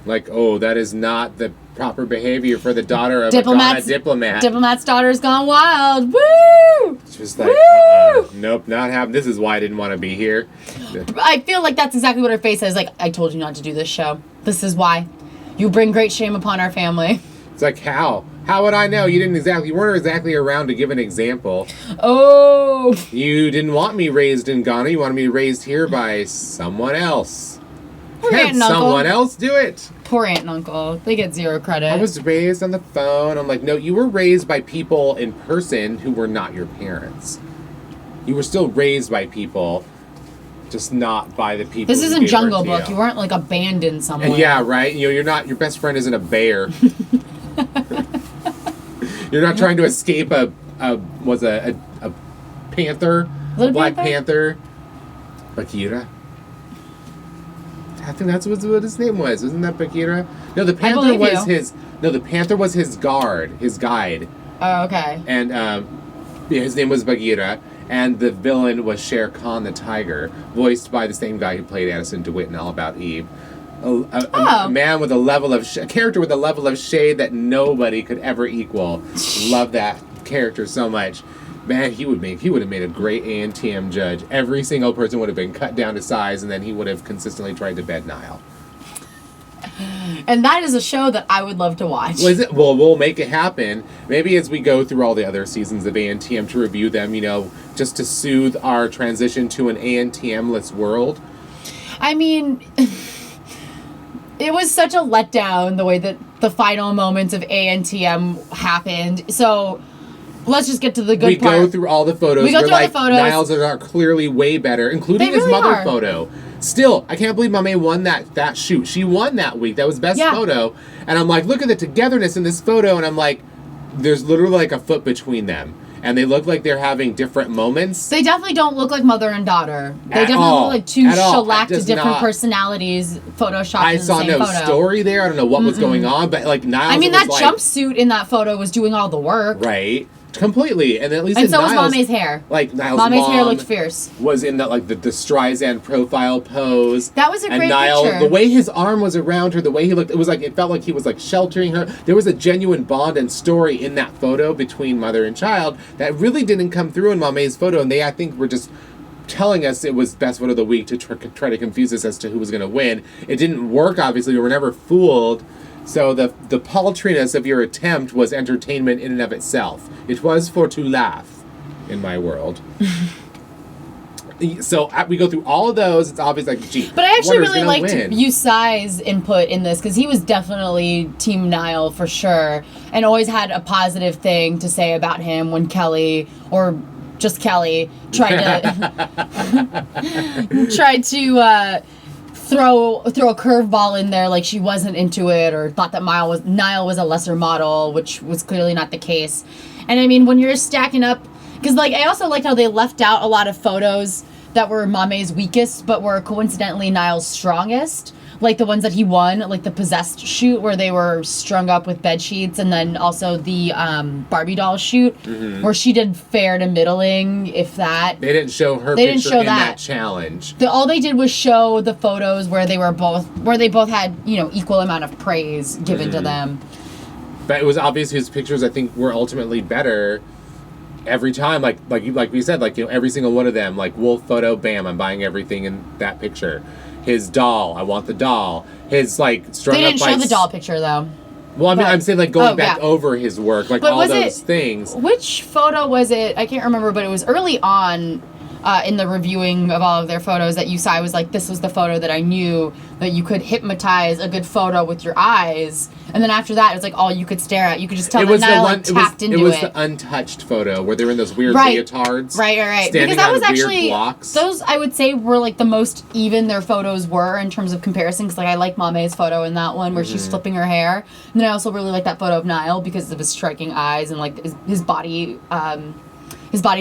Like, oh, that is not the proper behavior for the daughter of a Diplomat's diplomat. Diplomat's daughter's gone wild. Woo! It's just like, Woo! Nope, not happening. This is why I didn't want to be here. I feel like that's exactly what her face says. Like, I told you not to do this show. This is why. You bring great shame upon our family. It's like, how? How would I know? You weren't exactly around to give an example. Oh. You didn't want me raised in Ghana. You wanted me raised here by someone else. Poor aunt Can't and uncle. someone else do it? Poor aunt and uncle. They get zero credit. I was raised on the phone. I'm like, no, you were raised by people in person who were not your parents. You were still raised by people, just not by the people. This who isn't gave birth Jungle to Book. You weren't like abandoned somewhere. And yeah, right. You're not. Your best friend isn't a bear. You're not trying to escape a panther, Little Black Panther? Panther, Bagheera. I think that's what his name was. Wasn't that Bagheera? No, the Panther believe was you. his. No, the Panther was his guide, Oh, okay. and his name was Bagheera. And the villain was Shere Khan the tiger, voiced by the same guy who played Addison DeWitt in All About Eve. A man with a character with a level of shade that nobody could ever equal. Love that character so much. Man, he would have made a great ANTM judge. Every single person would have been cut down to size, and then he would have consistently tried to bed Niall. And that is a show that I would love to watch. Well, we'll make it happen. Maybe as we go through all the other seasons of ANTM to review them, just to soothe our transition to an ANTM-less world. I mean, it was such a letdown the way that the final moments of ANTM happened. So let's just get to the good part. We go through all the photos. We go through all the photos. Niall's are clearly way better, including They his really mother are. photo. Still, I can't believe Mame won that shoot. She won that week. That was best photo. And I'm like, look at the togetherness in this photo. And I'm like, there's literally like a foot between them. And they look like they're having different moments. They definitely don't look like mother and daughter. They At definitely all. look like two At all. It shellacked does different not. personalities photoshopped I in the saw same no photo. story there. I don't know what was going on. But like Niall's I mean, was that like, jumpsuit in that photo was doing all the work. Right. Completely, and at least And in so was Niall's, Mame's hair. Like Niall's Mame's hair mom looked fierce. was in the Streisand profile pose. That was a and great Niall, picture. the way his arm was around her, the way he looked, it felt like he was like sheltering her. There was a genuine bond and story in that photo between mother and child that really didn't come through in Mame's photo, and they, I think, were just telling us it was best photo of the week to try to confuse us as to who was going to win. It didn't work, obviously. We were never fooled. So the paltriness of your attempt was entertainment in and of itself. It was for to laugh, in my world. So we go through all of those. It's obvious, like, gee, but I actually Wonder's really gonna liked win. Yusai's input in this because he was definitely Team Niall for sure, and always had a positive thing to say about him when Kelly or just Kelly tried to throw a curveball in there, like she wasn't into it or thought that Niall was a lesser model, which was clearly not the case. And I mean, when you're stacking up, because like I also liked how they left out a lot of photos that were Mame's weakest, but were coincidentally Niall's strongest. Like the ones that he won, like the Possessed shoot where they were strung up with bed sheets, and then also the Barbie doll shoot where she did fair to middling, if that. They didn't show her They picture didn't show in that. that challenge. All they did was show the photos where they both had, equal amount of praise given to them. But it was obvious his pictures, I think, were ultimately better every time. Like we said, every single one of them, like wolf photo, bam, I'm buying everything in that picture. His doll, I want the doll. His strung They up didn't by show the doll picture though. Well, I mean, I'm saying going back yeah. over his work, But all was those things. Which photo was it? I can't remember, but it was early on in the reviewing of all of their photos that Yusai was like, this was the photo that I knew that you could hypnotize a good photo with your eyes. And then after that, it was like all you could stare at. You could just tell that Niall tapped into it. It was the untouched photo where they were in those weird leotards. Right. Standing Because that on was weird actually, blocks. those I would say were like the most even their photos were in terms of comparison. Because I like Mame's photo in that one where she's flipping her hair. And then I also really like that photo of Niall because of his striking eyes and like his body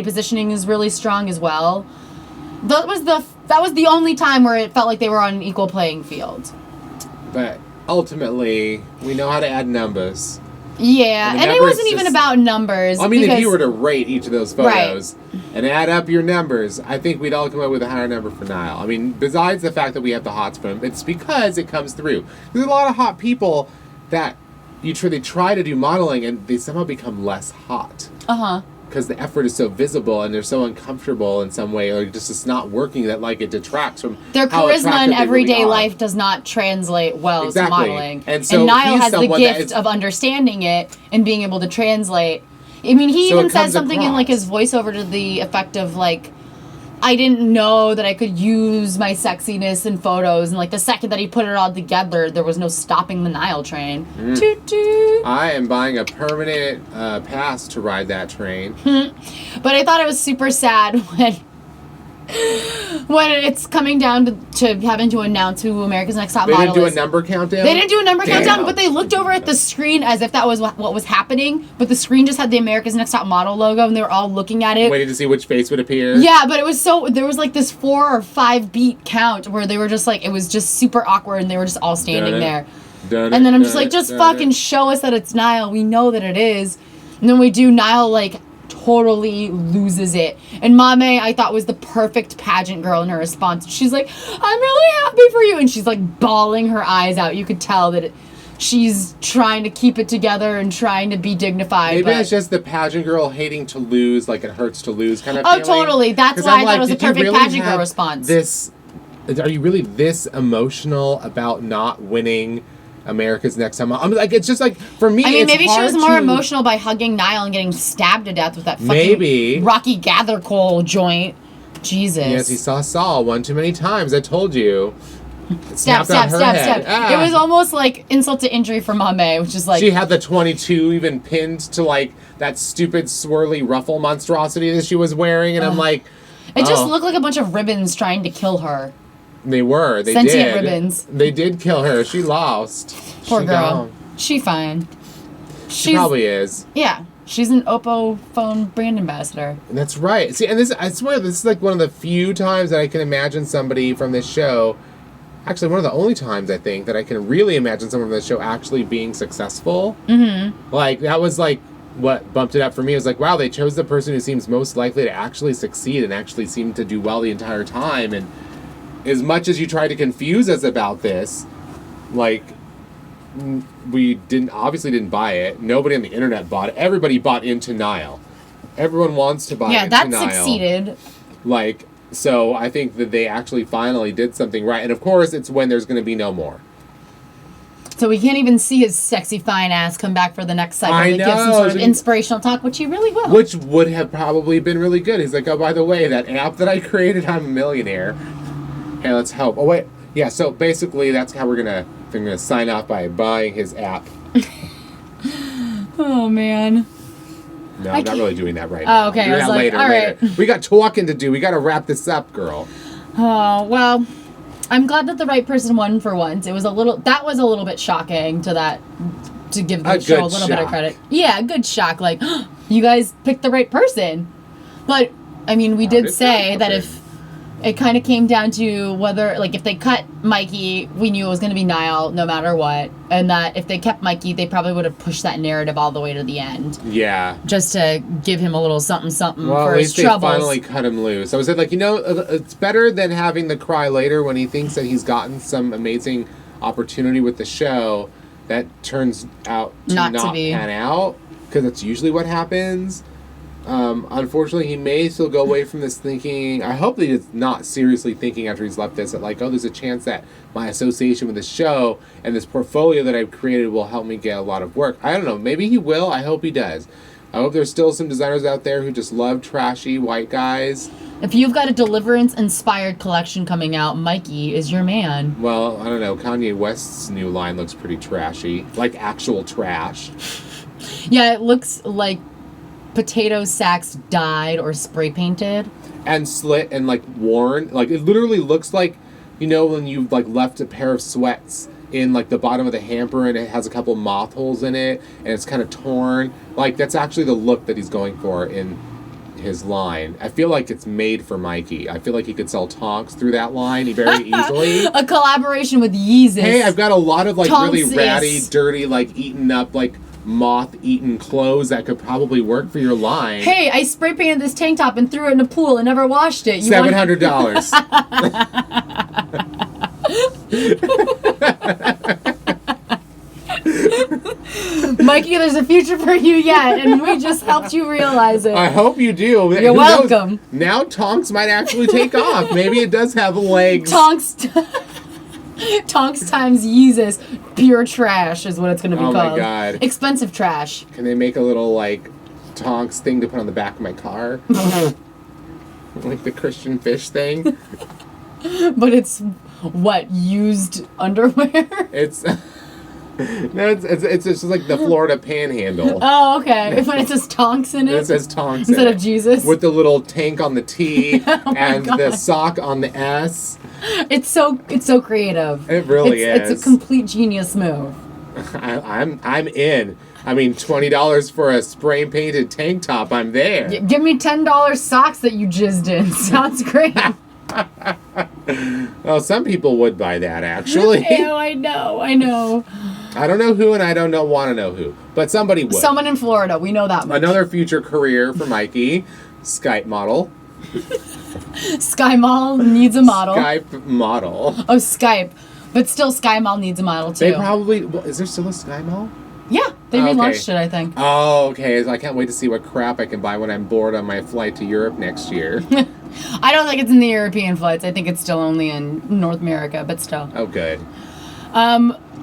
positioning is really strong as well. That was the only time where it felt like they were on an equal playing field. But ultimately, we know how to add numbers. Yeah, and it wasn't even about numbers. I mean, if you were to rate each of those photos and add up your numbers, I think we'd all come up with a higher number for Niall. I mean, besides the fact that we have the hots for him, it's because it comes through. There's a lot of hot people that they try to do modeling and they somehow become less hot. Because the effort is so visible and they're so uncomfortable in some way, or just it's not working, that it detracts from their how charisma attractive in they everyday really are. life does not translate well to modeling. And so Niall he's has the someone gift of understanding it and being able to translate. I mean, he So even it says comes something in across. his voiceover to the effect of I didn't know that I could use my sexiness in photos, and the second that he put it all together, there was no stopping the Niall train. Toot toot. I am buying a permanent pass to ride that train. But I thought it was super sad when it's coming down to having to announce who America's Next Top They Model didn't do is. a number countdown? They didn't do a number Damn. countdown, but they looked over at the screen as if that was what was happening. But the screen just had the America's Next Top Model logo, and they were all looking at it. Waiting to see which face would appear. Yeah, but it was there was this 4 or 5 beat count where they were just it was just super awkward, and they were just all standing there. And then I'm just just fucking show us that it's Niall. We know that it is. And then we do Niall totally loses it. And Mame, I thought, was the perfect pageant girl in her response. She's like, I'm really happy for you. And she's bawling her eyes out. You could tell that she's trying to keep it together and trying to be dignified. Maybe it's just the pageant girl hating to lose, it hurts to lose kind of Oh, feeling. totally. That's 'Cause why I'm I thought it was a did you perfect really pageant girl have response. Are you really this emotional about not winning America's Next Top Model? It's just for me. I mean, it's maybe she hard was more to- emotional by hugging Niall and getting stabbed to death with that fucking Maybe. Rocky Gathercole joint. Jesus. Yes, he saw Saul one too many times. I told you. It Stab, snapped on stab, her stab, head. stab. Ah. It was almost like insult to injury for Mame, which is She had the 22 even pinned to that stupid swirly ruffle monstrosity that she was wearing, and I'm it just oh. looked like a bunch of ribbons trying to kill her. They were. They Sentient did. ribbons. They did kill her. She lost. Poor She girl. gone. She fine. She probably is. Yeah. She's an Oppo phone brand ambassador. That's right. See, and I swear, this is one of the few times that I can imagine somebody from this show. Actually, one of the only times I think that I can really imagine someone from this show actually being successful. Mm-hmm. That was what bumped it up for me was like, wow, they chose the person who seems most likely to actually succeed and actually seem to do well the entire time. And as much as you try to confuse us about this, like, we obviously didn't buy it. Nobody on the internet bought it. Everybody bought into Niall. Everyone wants to buy into Niall. Yeah, that succeeded. Like, so I think that they actually finally did something right. And of course, it's when there's going to be no more. So we can't even see his sexy fine ass come back for the next cycle. I He gives some know. sort of inspirational talk, which he really will. Which would have probably been really good. He's like, oh, by the way, that app that I created, I'm a millionaire. Hey, let's help. Oh, wait. Yeah, so basically that's how they're gonna sign off by buying his app. Oh, man. No, I'm not really doing that right now. Oh, okay. Do I was that like, later, all later. right. We got talking to do. We got to wrap this up, girl. Oh, well, I'm glad that the right person won for once. That was a little bit shocking to give the show a little bit of credit. Yeah, good shock. Like, you guys picked the right person. But, I mean, we did say that if it kind of came down to whether, like, if they cut Mikey, we knew it was going to be Niall no matter what. And that if they kept Mikey, they probably would have pushed that narrative all the way to the end. Yeah. Just to give him a little something well, for his troubles. Well, at least they finally cut him loose. I was like, it's better than having the cry later when he thinks that he's gotten some amazing opportunity with the show that turns out to not pan out. Because that's usually what happens. Unfortunately, he may still go away from this thinking. I hope that he's not seriously thinking after he's left this that, like, oh, there's a chance that my association with the show and this portfolio that I've created will help me get a lot of work. I don't know. Maybe he will. I hope he does. I hope there's still some designers out there who just love trashy white guys. If you've got a Deliverance-inspired collection coming out, Mikey is your man. Well, I don't know. Kanye West's new line looks pretty trashy. Like actual trash. Yeah, it looks like potato sacks dyed or spray painted and slit and like worn. Like it literally looks like, you know, when you've like left a pair of sweats in like the bottom of the hamper and it has a couple moth holes in it and it's kind of torn. Like that's actually the look that he's going for in his line. I feel like it's made for Mikey. I feel like he could sell Tonks through that line very easily. A collaboration with Yeezus. Hey, I've got a lot of like Tonks really ratty, dirty, like eaten up, like moth-eaten clothes that could probably work for your line. Hey, I spray painted this tank top and threw it in a pool and never washed it. $700. Mikey, there's a future for you yet, and we just helped you realize it. I hope you do. You're welcome. Now Tonks might actually take off. Maybe it does have legs. Tonks times Yeezus. Pure trash is what it's going to be called. Oh my god. Expensive trash. Can they make a little, like, Tonks thing to put on the back of my car? Like the Christian fish thing? But it's, what, used underwear? It's... No, it's just like the Florida Panhandle. Oh, okay. But it says Tonks in it? It says Tonks instead of Jesus? With the little tank on the T and God. the sock on the S. It's so creative. It really is. It's a complete genius move. I'm in. I mean, $20 for a spray painted tank top. I'm there. Give me $10 socks that you jizzed in. Sounds great. Well, some people would buy that, actually. Ew, I know. I don't know who, and I don't want to know who, but somebody would. Someone in Florida. We know that much. Another future career for Mikey, Skype model. Sky Mall needs a model. Skype model. Oh, Skype. But still, Sky Mall needs a model, too. They probably... Well, is there still a Sky Mall? Yeah, they relaunched it, I think. Oh, okay. So I can't wait to see what crap I can buy when I'm bored on my flight to Europe next year. I don't think it's in the European flights. I think it's still only in North America, but still. Oh, good.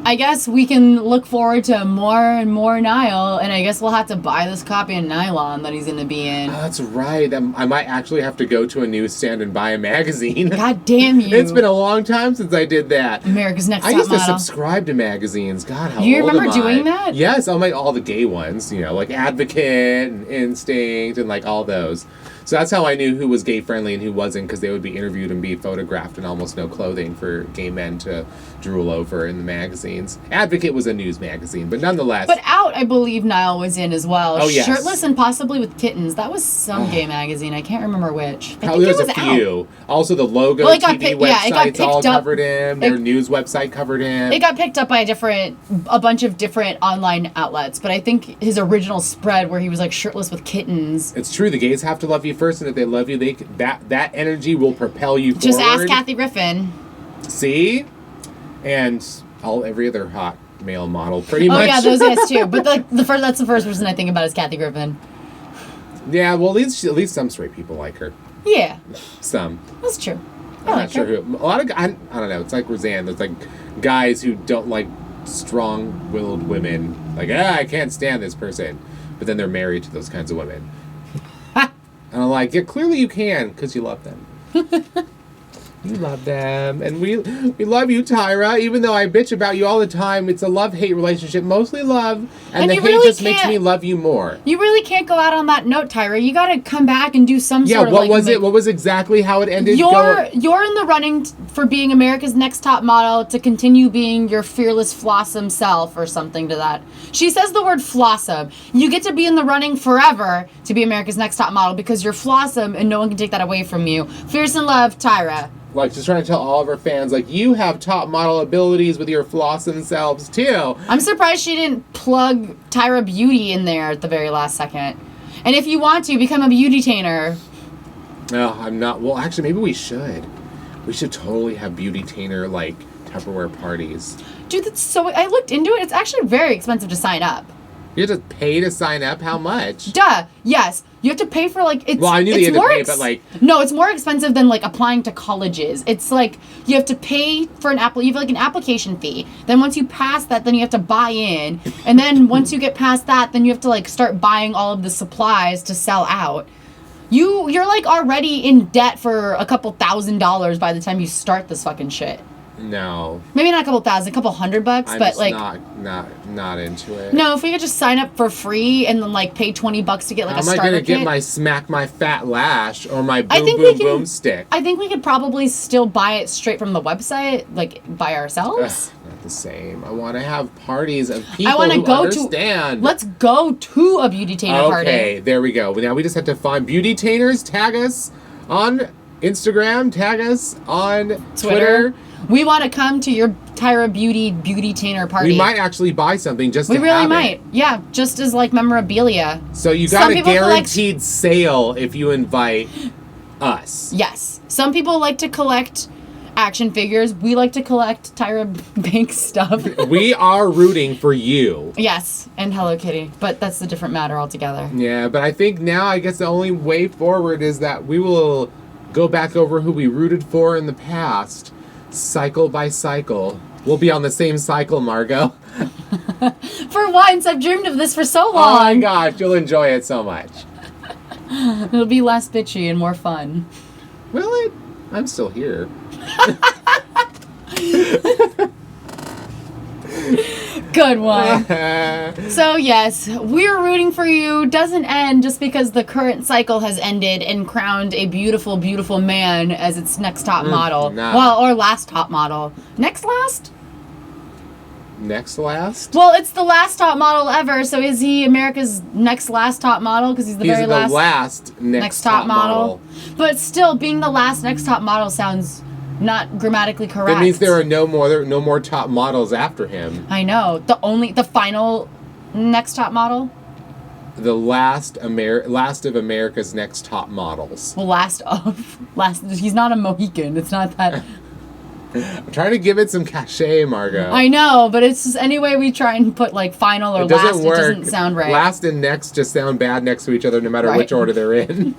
I guess we can look forward to more and more Niall, and I guess we'll have to buy this copy of Nylon that he's going to be in. Oh, that's right. I might actually have to go to a newsstand and buy a magazine. God damn you. It's been a long time since I did that. America's Next Top Model. I used to Model. subscribe to magazines. God, how Do you old remember am I? doing that? Yes, all the gay ones, you know, like Advocate and Instinct and like all those. So that's how I knew who was gay friendly and who wasn't, because they would be interviewed and be photographed in almost no clothing for gay men to drool over in the magazines. Advocate was a news magazine, but nonetheless. But Out, I believe Niall was in as well. Oh, yes. Shirtless and possibly with kittens. That was some gay magazine. I can't remember which. I think There was it a few. Out. Also, the logo Well, it got TV yeah, it got websites all picked up. covered him. Their news website covered him. It got picked up by a bunch of different online outlets, but I think his original spread where he was like shirtless with kittens. It's true. The gays have to love you first, and if they love you, that energy will propel you Just forward. ask Kathy Griffin. See? And every other hot male model, pretty much. Oh yeah, those guys too. But that's the first person I think about is Kathy Griffin. Yeah, well, at least some straight people like her. Yeah. Some. That's true. I'm not sure who. A lot of I don't know. It's like Roseanne. There's like guys who don't like strong-willed women. Like, I can't stand this person. But then they're married to those kinds of women. And I'm like, yeah, clearly you can, because you love them. You love them. And we love you, Tyra. Even though I bitch about you all the time, it's a love-hate relationship. Mostly love. And the hate really just makes me love you more. You really can't go out on that note, Tyra. You gotta come back and do some sort of what was it? What was exactly how it ended? You're in the running for being America's Next Top Model to continue being your fearless flossom self or something to that. She says the word flossom. You get to be in the running forever to be America's Next Top Model because you're flossom and no one can take that away from you. Fierce in love, Tyra. Like, just trying to tell all of her fans, like, you have top model abilities with your flossom selves, too. I'm surprised she didn't plug Tyra Beauty in there at the very last second. And if you want to, become a beauty-tainer. No, I'm not. Well, actually, maybe we should. We should totally have beauty-tainer, like, Tupperware parties. Dude, that's so... I looked into it. It's actually very expensive to sign up. You have to pay to sign up? How much? Duh. Yes. You have to pay for, like... It's, well, I knew you had to pay, but, like... No, it's more expensive than, like, applying to colleges. It's, like, you have to pay for you have, like, an application fee. Then once you pass that, then you have to buy in. And then once you get past that, then you have to, like, start buying all of the supplies to sell out. You're, like, already in debt for a couple $1,000s by the time you start this fucking shit. No. Maybe not a couple $1,000, a couple $100, I'm but just like not into it. No, if we could just sign up for free and then like pay $20 to get like a starter kit. Am I gonna get my smack my fat lash or my boom stick? I think we could probably still buy it straight from the website, like by ourselves. Not the same. I want to have parties of people who understand. Let's go to a beauty-tainer party. Okay, there we go. Now we just have to find beauty-tainers. Tag us on Instagram. Tag us on Twitter. We want to come to your Tyra beauty-tainer party. We might actually buy something just to have it. We really might. Yeah, just as like memorabilia. So you got a guaranteed sale if you invite us. Yes. Some people like to collect action figures. We like to collect Tyra Banks stuff. We are rooting for you. Yes, and Hello Kitty. But that's a different matter altogether. Yeah, but I think now I guess the only way forward is that we will go back over who we rooted for in the past. Cycle by cycle. We'll be on the same cycle, Margot. For once, I've dreamed of this for so long. Oh my gosh, you'll enjoy it so much. It'll be less bitchy and more fun. Will it? I'm still here. Good one. So yes, we're rooting for you. Doesn't end just because the current cycle has ended and crowned a beautiful, beautiful man as its next top model. No. Well, or last top model. Next last? Next last? Well, it's the last top model ever, so is he America's next last top model? Because he's the very last... He's the last next top model. But still, being the last next top model sounds not grammatically correct. That means there are no more top models after him. I know. The final next top model? The last of America's next top models. Well, last. He's not a Mohican. It's not that. I'm trying to give it some cachet, Margot. I know, but it's just any way we try and put like final or last, it doesn't sound right. Last and next just sound bad next to each other, no matter which order they're in.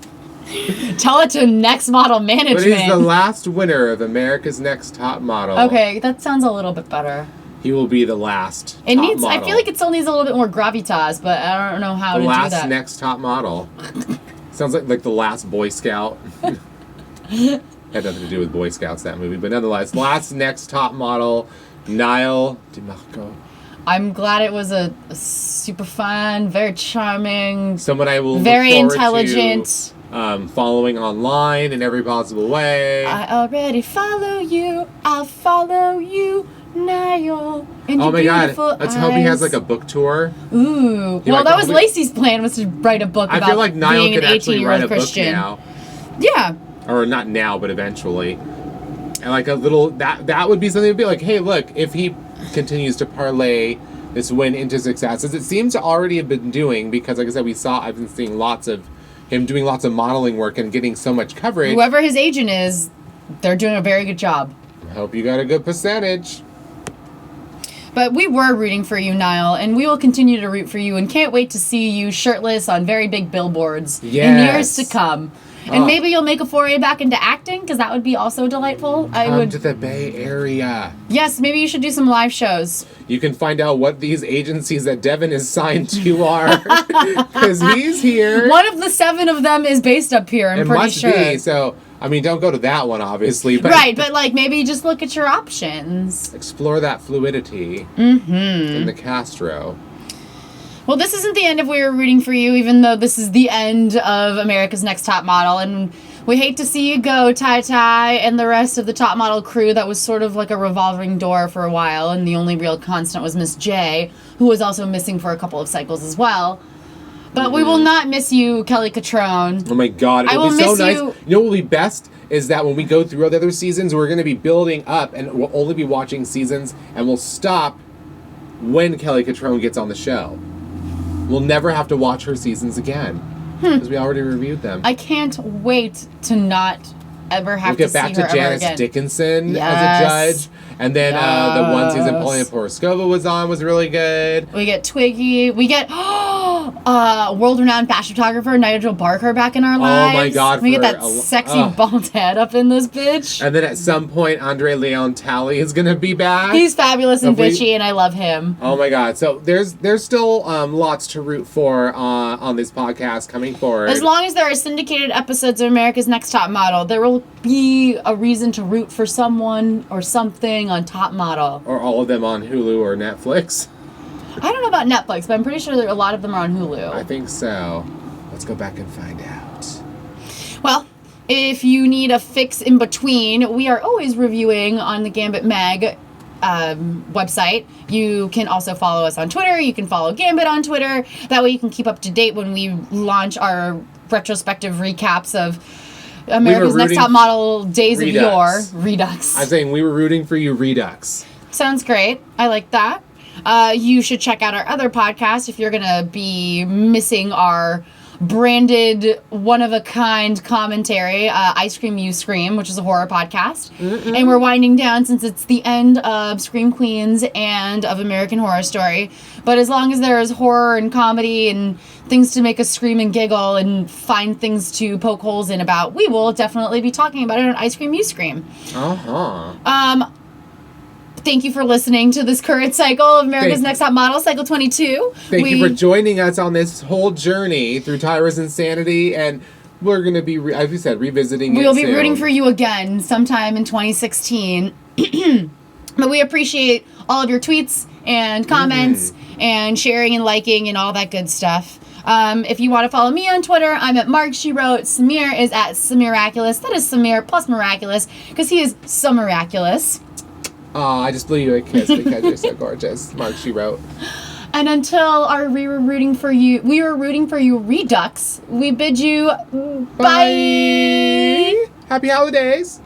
Tell it to Next Model Management. But he's the last winner of America's Next Top Model. Okay, that sounds a little bit better. He will be the last top model. I feel like it still needs a little bit more gravitas, but I don't know how to do that. The last next top model. Sounds like the last Boy Scout. Had nothing to do with Boy Scouts, that movie. But nonetheless, last next top model, Niall DeMarco. I'm glad it was a super fun, very charming, someone I will very look intelligent. following online in every possible way. I already follow you. I'll follow you, Niall. Oh my God! Let's hope he has like a book tour. Ooh. He Well, like, that was probably- Lacey's plan, was to write a book about I feel like Niall being could an actually write 18-year-old a Christian. book now, Yeah. or not now, but eventually. And like a little that would be something to be like, hey, look, if he continues to parlay this win into success, as it seems to already have been doing, because like I said, I've been seeing lots of him doing lots of modeling work and getting so much coverage. Whoever his agent is, they're doing a very good job. I hope you got a good percentage. But we were rooting for you, Niall, and we will continue to root for you and can't wait to see you shirtless on very big billboards in years to come. And maybe you'll make a foray back into acting, because that would be also delightful. Come to the Bay Area. Yes, maybe you should do some live shows. You can find out what these agencies that Devin is signed to are, because he's here. One of the 7 of them is based up here, I'm pretty sure. It must be, so, I mean, don't go to that one, obviously. But Right, but like maybe just look at your options. Explore that fluidity in the Castro. Well, this isn't the end of We Were Rooting for You, even though this is the end of America's Next Top Model. And we hate to see you go, Tai Tai, and the rest of the Top Model crew. That was sort of like a revolving door for a while. And the only real constant was Miss J, who was also missing for a couple of cycles as well. But we will not miss you, Kelly Catrone. Oh my God, it will be so nice. You know what will be best is that when we go through all the other seasons, we're going to be building up, and we'll only be watching seasons, and we'll stop when Kelly Catrone gets on the show. We'll never have to watch her seasons again because we already reviewed them. I can't wait to not ever have to see her ever again. We'll get back to Janice Dickinson as a judge. And then the one season Paulina Poroskova was on was really good. We get Twiggy. We get world-renowned fashion photographer Nigel Barker back in our lives. Oh my God. We get that sexy bald head up in this bitch. And then at some point, Andre Leon Talley is going to be back. He's fabulous and bitchy, and I love him. Oh my God. So there's still lots to root for on this podcast coming forward. As long as there are syndicated episodes of America's Next Top Model, there will be a reason to root for someone or something on Top Model. Or all of them on Hulu or Netflix. I don't know about Netflix, but I'm pretty sure a lot of them are on Hulu. I think so. Let's go back and find out. Well, if you need a fix in between, we are always reviewing on the Gambit Mag website. You can also follow us on Twitter. You can follow Gambit on Twitter. That way you can keep up to date when we launch our retrospective recaps of America's Next Top Model days of yore. Redux. I'm saying we were rooting for you, Redux. Sounds great. I like that. You should check out our other podcast if you're going to be missing our branded, one-of-a-kind commentary, Ice Cream, You Scream, which is a horror podcast. Mm-mm. And we're winding down since it's the end of Scream Queens and of American Horror Story. But as long as there is horror and comedy and things to make us scream and giggle and find things to poke holes in about, we will definitely be talking about it on Ice Cream, You Scream. Uh-huh. Thank you for listening to this current cycle of America's Next Top Model, Cycle 22. Thank you for joining us on this whole journey through Tyra's insanity, and we're going to be, as we said, revisiting We'll be rooting for you again sometime in 2016. But we appreciate all of your tweets and comments and sharing and liking and all that good stuff. If you want to follow me on Twitter, I'm at Mark She Wrote. Samir is at Samiraculous. That is Samir plus Miraculous, because he is so miraculous. Aw, I just blew you a kiss because you're so gorgeous. Mark, She Wrote. And until our We Were Rooting for You Redux, we bid you bye. Happy holidays.